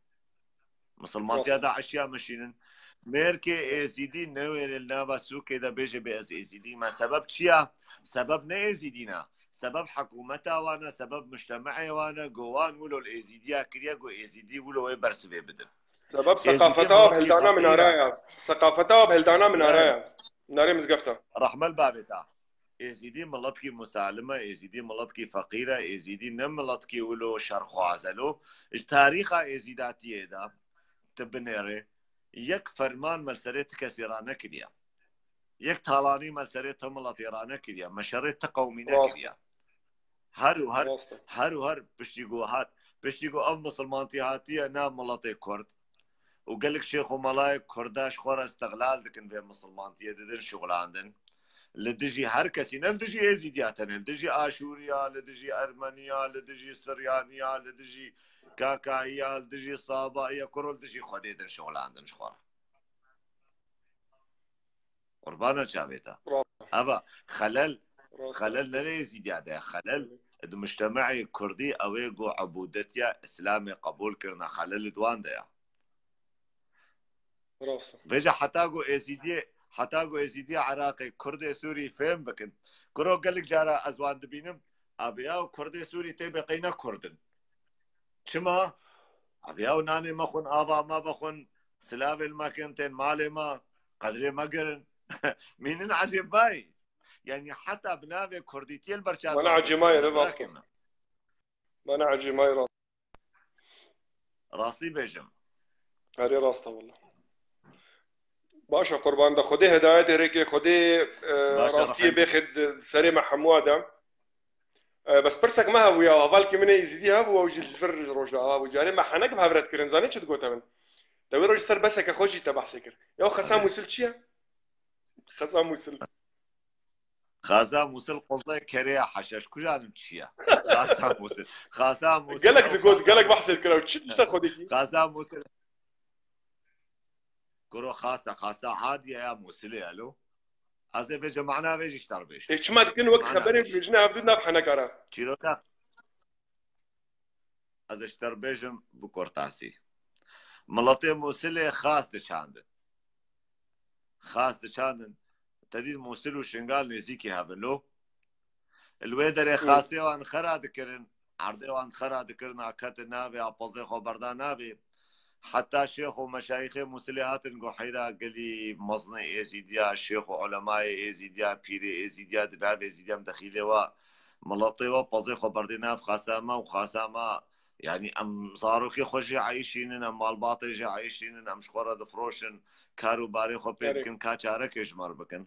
مسلماتيات عشيا مشينن ميركي ازيدي نوير النابا سوكي دا بيجي باز ازيدي ما سبب شيا سبب نه ازيدينا سبب حكومتها وانا سبب مجتمعي وانا جوان ولو الازيديا كريا جو ازيدي ولو برسبي بدل سبب ثقافتها بهلدانا من هرايا ثقافتها بهلدانا من هرايا ناري مزقفتا رحمه البابتا ازيدي ملتكي مسالمه ازيدي ملتكي فقيره ازيدي نملتكي ولو شرخو عزلو تاريخها ازيداتيه دا تبنيري يك فرمان ملسريت كسيرانه كريا يك طالاني ملسريت ملطيرانه كريا مشريت قومينا كريا هر بشتيقو ام مسلمانتي هاتيه نام ملطي كرد وقال لك شيخ وملاي كرداش خور استغلال دكن بين مسلمانتي ددن شغل عندن لدجي هر كسي لدجي ازيدياتن لدجي اشوريا لدجي ارمنيا لدجي سريانيا لدجي كاكايا لدجي صابايا كرول دجي خديدن شغل عندن شخورا قربانا شابيتا ابا خلل لا يزيد هذا خلل المجتمعي كردي اويغو عبودتيا اسلامي قبول كرنا خلل دوان ده بيجا حتاغو ازيدي عراقي كردي سوري فهم بكن كرو قال لك جارا ازوان دبينم ابياو كردي سوري تبقينا كردن شما ابياو ناني مخون ابا ما بخون سلاف الماكنتين مالي ما قدري ما قرن مين عجيب باي يعني حتى بنابي كرديتي البرشاد وانا عجماي راسي وانا عجماي راسي بيجم هاري راسته والله باشا قربان ده خدي هدايتي ريكي خدي راستي بيخد سريمة حموادة بس برسك ما هو ويا هفالكي مني يزيديها هو وجي الفرج روجا هو جاري ما حنك بهبرت كرن زاني شو تقول من توي روج سر بسك اخوجي تبع سكر يا خسام وصل شيا خسام وصل قصدي كريا حشاش كجان تشيا خسام وصل قالك بحصل كلام تشد تاخذيكي خسام وصل كرو خاصة عادية يا موسلي الو هذا بيجي معنا بيجي اشتر بيش ايش ما تكون وقت خبرني بيجنا بدنا بحنكره تشيروتا هذا اشتر بيجم بكورتاسي ملطي موسلي خاص دشاندن تديد موسل وشنغال نزيكي هابلو الويدر خاصي وان خرا ذكرن عرضي وان خرا ذكرن عكات النابي عبازي خبردان نابي حتى شيخ ومشايخ مسليات نقحيرا قلي مصنع ازيديا شيخ وعلماء ازيديا بيري ازيديا دباب ازيديا مدخيلي وملطي وبازي خبردنا في خاسامة يعني ام صاروا كي خوشي عايشين ام الباطي عايشين ام شخورة دفروشن كارو باري خو بيدكن كاچارك اجمر بكن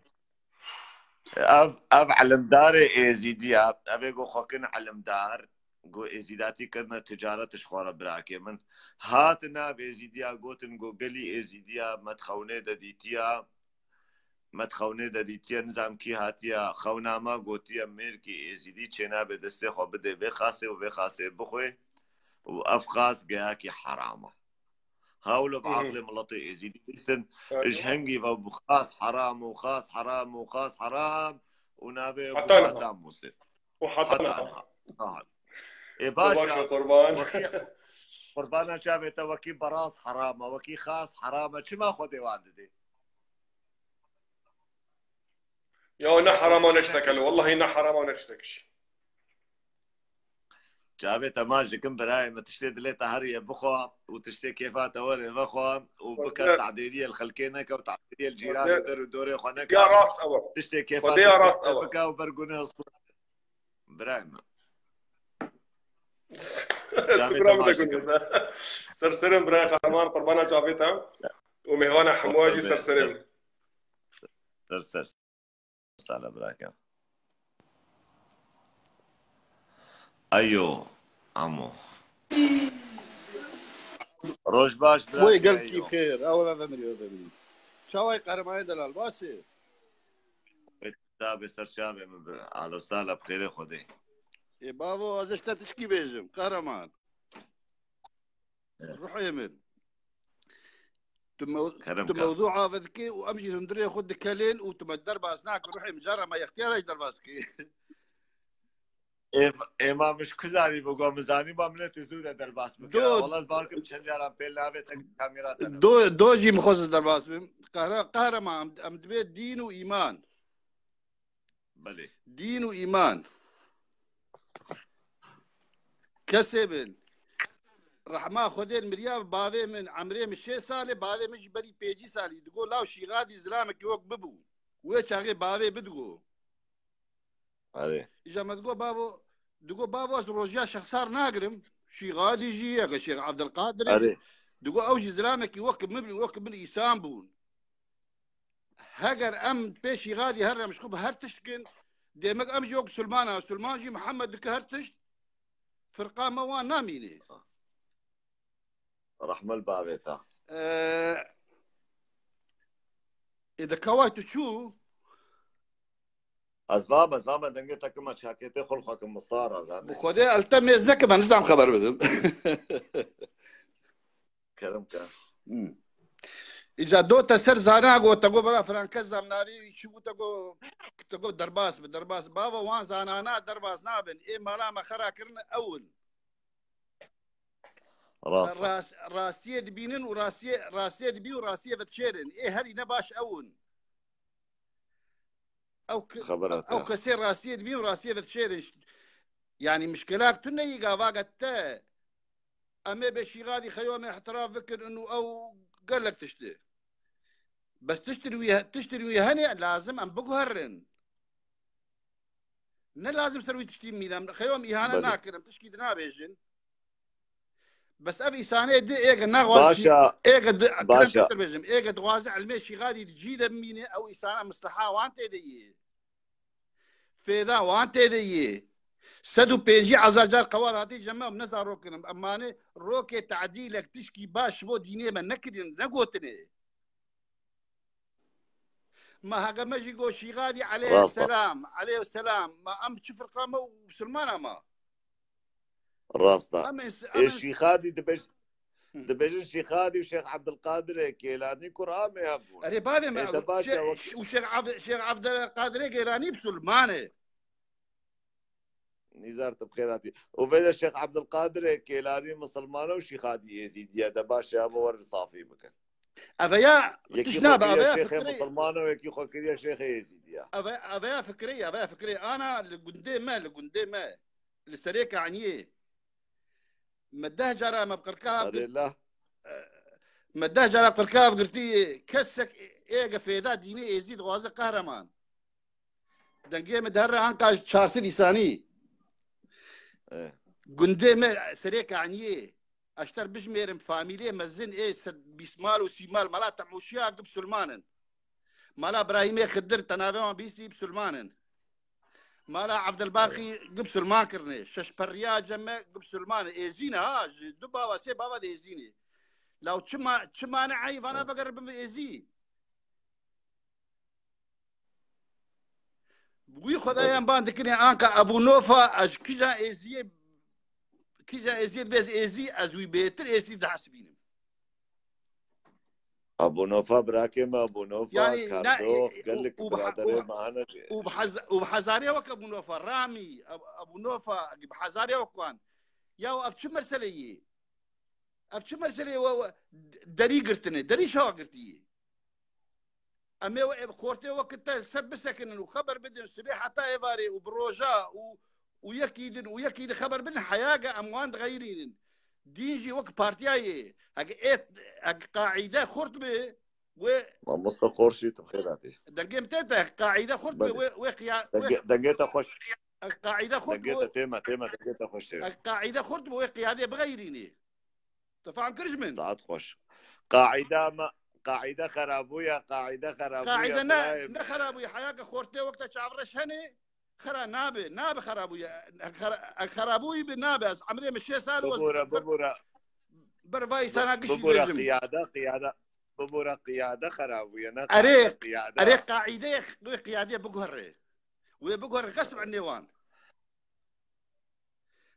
اب علمدار ازيديا ابيغو خوكن علمدار گو ازیداتی کرنا تجارت شخوره براکه من هاتنا به ازیدیا گوتن گو گلی ازیدیا متخونه دادیتیا نظام کی هاتیا خوناما گوتیا مرکی ازیدی چنا به دسته خو بده به خاصه بخوي وافقاس گیا کی حرامه هاولو بعقل ملطي ازيدي استن اجهنجي وخاص حرام وخاص حرام ونابي وخاص موسى وحطنا إيه باشا قربانا شافت وكي براس حرامه وكي خاص حرامه شو ما خذي والدتي يا نحرم ونشتكل والله نحرم ونشتكش شافت ماجي كم براي ما تشتري دليتا هريه بخوا وتشتري كيفات اوري بخوا وبكا تعديليه الخلكينك وتعديليه الجيران ودوري خونك يا راس اول تشتري كيفات بكا وبرقونه برايم شكرا بدكم سرسرم براي قهرمان قربانا جابتها ومهوانا حمواجي سرسرم سر سلام براكم ايو عمو روش باش براكم وي قلبي بخير اولا ذمري شاوي قهرمان دلال باسي تابع سر شابه على وسهلا بخير خدي يا بابا ازش تشكي بيجم قهرمان روح يمن موضوع هذاكي وامشي سندري خد كلين وتمدرب اسناك روحي مجرى ما يختار ايش درباسكي اما مش كزاري بقى مزاني باملت زوده درباس بك والله باركم تشجع بيلا بيت كاميرات دوجي مخصص درباس قهرمان ام دبيت دين وايمان بلي دين وايمان كسبن رحمه خدين مرياب باوي من عمري من 6 ساله باوي مش بري بيجي سالي تقول لا شي غادي زلامك يوك ببو ويش اغي باوي بدغو علي اذا ما تقول بابو تقول بابو روجيا شخصار ناقرم شي غادي يجي يا شيخ عبد القادر علي تقول اوجي زلامك يوكب مبني يوكب من يسامبون هاجر ام بيشي غادي هرم مش خب هرتشكن ديمك ام جوك سلمانه سلمان جي محمد دك هرتشت فرقه موان ناميني رحمة البابيتا اذا كوايت شو اسباب دنگتك ما شاكيتي خلقك مصارة زاد بخدي التمي زك ما نزعم خبر بدم كلام كان اذا دوتا سر زاناغو تقو برا فرانكز نابي شو تقو درباس بدرباس بابا وان زانانا درباس نابن اي مالا ما خراكرنا اول راسيه دبينن وراسيه دبي وراسيه بتشيرن ايه هري نباش اون او كسير راسيه دبي وراسيه بتشيرن يعني مشكلات تني قافقت اما بشي غادي خيوم احتراف فكر انه او قال لك تشتري بس تشتري ويا هني لازم ام بقهرن لازم سروي تشتري ميدان خيوم اهانه ناكرم تشكي دنا بيجن بس ابي سانه دي ايغ نغواز باشا بيجم ايغ دغواز علمي شي غادي تجي دمينه او اسانه مصلحه وانت دي فيدا وانت دي سدو بيجي عزاجار قوار هاتي جمع بنزار روكن امانه روكي تعديلك تشكي باش بو ديني ما نكرين نقوتني ما هاجا ماجي جو شي غادي عليه السلام عليه السلام ما ام تشوف رقمه وسلمان ما راستا الشيخ هادي دبج الشيخ هادي وشيخ عبد القادر كيلاني قرامي يا ابو ريبادي وشيخ عبد القادر كيلاني بسلمانه نزارت بخيراتي وبين الشيخ عبد القادر كيلاني مسلمانه وشيخ هادي يزيد يا دباشا ابو صافي بك افيا تشناب افيا شيخ مسلمانه ويكي خوكريا شيخ يزيد يا افيا فكريه انا لقندي ما لسريك عنيه مده جرى ما بقركاب مده جرى بقركاب قلتي كسك ايغا فيدا ديني يزيد غواز قهرمان دنگي مدهر انقاش شارسي لساني قندي ما سريك عنيه اشتر بجميرم فاميلي مزن ايه بيسمال وسيمال مالا تعموشيا قب سلمانن مالا ابراهيمي خدر تنافيون بيسي بسلمانن مالا عبد الباقي قب سلمان كرني شش بريا جمع قب سلمان ايزينا ها دو بابا سي بابا دي ايزيني لو تشما انا عايف انا بقرب ايزي وي خدايان باند كني انكا ابو نوفا اش كيجا ايزي بس ايزي ازوي بيتر ايزي ده حسبينم ابو نوفا براكم ابو نوفا يعني كاردوخ قال لك برادري معنا وبحزاريا وك ابو نوفا رامي ابو نوفا بحزاريا وكان يا ابشو مرسليه دري قرتني دري شو قرتي اما خورتي وقت سب سكن انه خبر بدن الصبح حتى يفاري وبروجا ويكيد خبر بدن حياقه اموان غيرين ديجي وك بارتياي هك قاعده خرطبه و مصطفى قرشي بخيراتي دقيم تاتا قاعده خرطبه دقيت اخش القاعده خرد تيما خوش القاعده خرد بو قياده بغيريني تفهم كرش من ساعات خوش قاعده خرابويا قاعده نا خرابويا حياك خورتي وقت شعرش هني خرا نابه خرابويا خرابوي بالنابه عمري مشي سال ببورا برفاي سنه قش ببورا قياده خرابويا نا اريق قاعده بقهر وبقهر غصب عن النيوان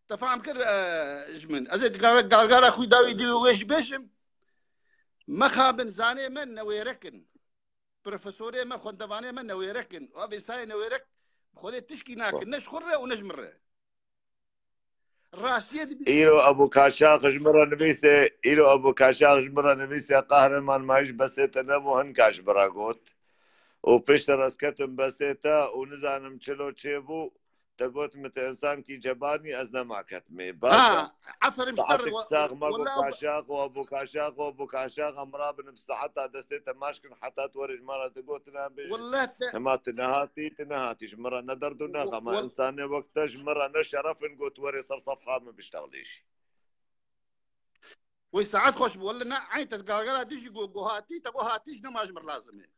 تفهم كر جمن ازيد قال اخوي داوي ويش بشم ما خابن زاني من نويركن بروفيسوري ما خندواني من نويركن وابي ساي نويرك خذي تشكي ناكن نش خره ونش مره راسي ايرو ابو كاشاق جمره نبيسه قهرمان مايش بسيته مو هنكاش براغوت وبيشتر اسكتم بسيته ونزانم تشلو تشيبو تقوت مت انسان كي جباني ازنا مع كتمي باشا عفر مشتر وابو كاشاق امرا بن بساعتها دستيته ماشكن حتى تورج مره تقوت نابي والله ما تنهاتي جمره ندردو نغمه انسان وقت جمره نشرف نقوت وري صار صفحه ما بيشتغليش وساعات خوش ولا عين تتقالقلها تيجي قوهاتي تقوهاتيش نماج مر لازمه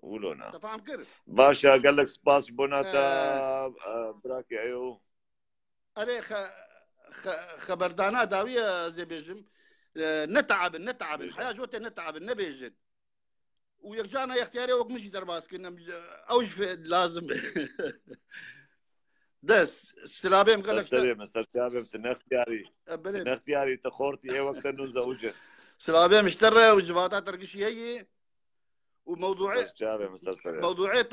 قولونا تفهم كيف باشا قال لك سباس بوناتا براكي ايو اري خبردانا داويه زي بيجم نتعب الحياه جوته نتعب نبيجن ويرجعنا يا اختياري وقت مشي درباس كنا اوش لازم دس السلابيم قال لك تنختياري تخورتي اي وقت انه زوجن سلابيم اشترى وجفاتات ترقشي هي وموضوعي موضوعي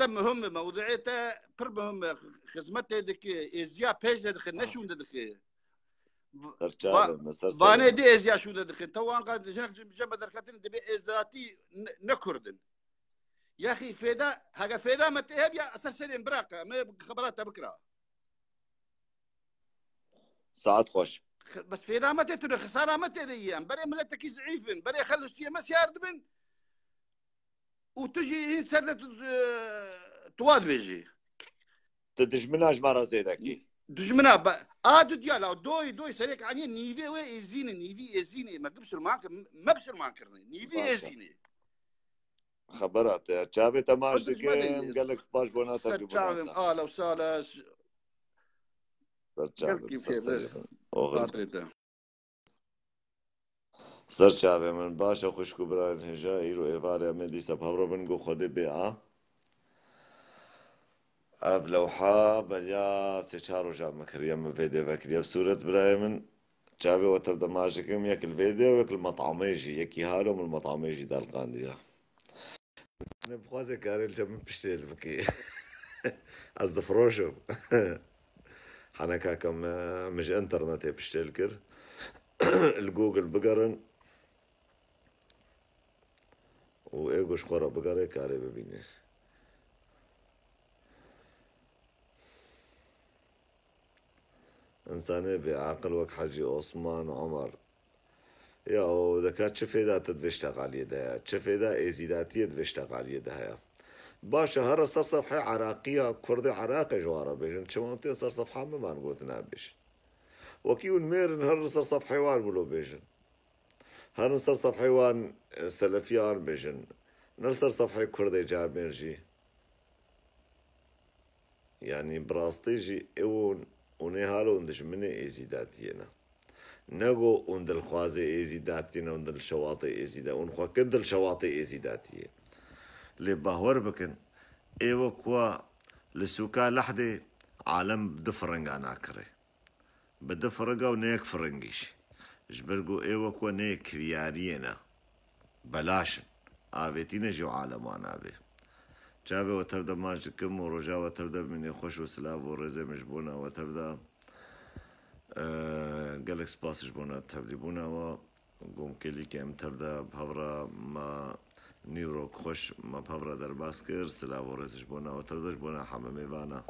بر مهم خدمته دك ازيا بيج دك نشون دك بانه دي ازيا شو دك توان قد جنك جنب دركتين دبي ازاتي نكردن يا اخي فيدا هاga فيدا ما تهب يا اساسا براقه ما خبراتها بكره ساعات خوش بس فيدا ما تتر خساره ما تديان بري ملتك زعيفن بري خلص شي ما سياردبن وتجي سنة تواد بيجي تدجمناش مرة زي ذاكي دجمنا ديالا دوي سريك عني نيفي وي ازيني ما بشر مانكرني نيفي ازيني خبرات يا تشافي تماش كيم قال لك سباش بوناتا بوناتا لو سالاش سر چاوه من باشا خوشکو برای هجا ایرو ایواریا من دیسا بهورو بنگو خودی بیعا اب لوحا بریا سه چارو جا مکریا من فيديو فكريا بصورة براي من چاوه وتر دماجكم يك الفيديو ويك المطعميجي يكي هالو من المطعميجي دال قانديا نبخوازي كاري الجم بشتيل بكي ازدفروشو حنكاكم مش انترنت بشتيل كر الجوجل بقرن وايجوش خورا بقري كاري ببينيس انساني بعقل وك حجي عثمان وعمر يا ذكاء تشفيدا تدفشتغ على يدها تشفيدا ازيداتيه تدفشتغ على يدها باشا هر صار صفحه عراقيه كردي عراقي جواره بيجن شمونتين صار صفحه ما نقول نابش وكيون ميرن هر صار صف حيوان بلو بيجن هر صار صف حيوان سلفيان بيجن نصر صف حي كردي جابيرجي يعني براستيجي اون ونهالو ندش مني ازيداتينا نقو وندل خوازي ازيداتينا وندل الشواطئ ازيدا ونخوا كندل شواطئ ازيداتيه اللي باهور بكن ايوه كوا لسوكا لحدي عالم بدفرنج انا كري بده فرقه ونيك فرنجيش جبرقو ايوك ونيك كريارينا بلاشن آبيتينا جو عالمان آبي جابي وتبدا ماجكم ورجا وتبدا من يخش وسلاف ورزي مجبونا وتبدا قالك سباس جبونا تبليبونا وقوم كلي كام تبدا بهورا ما نيروك خوش ما بهورا درباسكر سلاف ورزي جبونا وتبدا جبونا حمامي بانا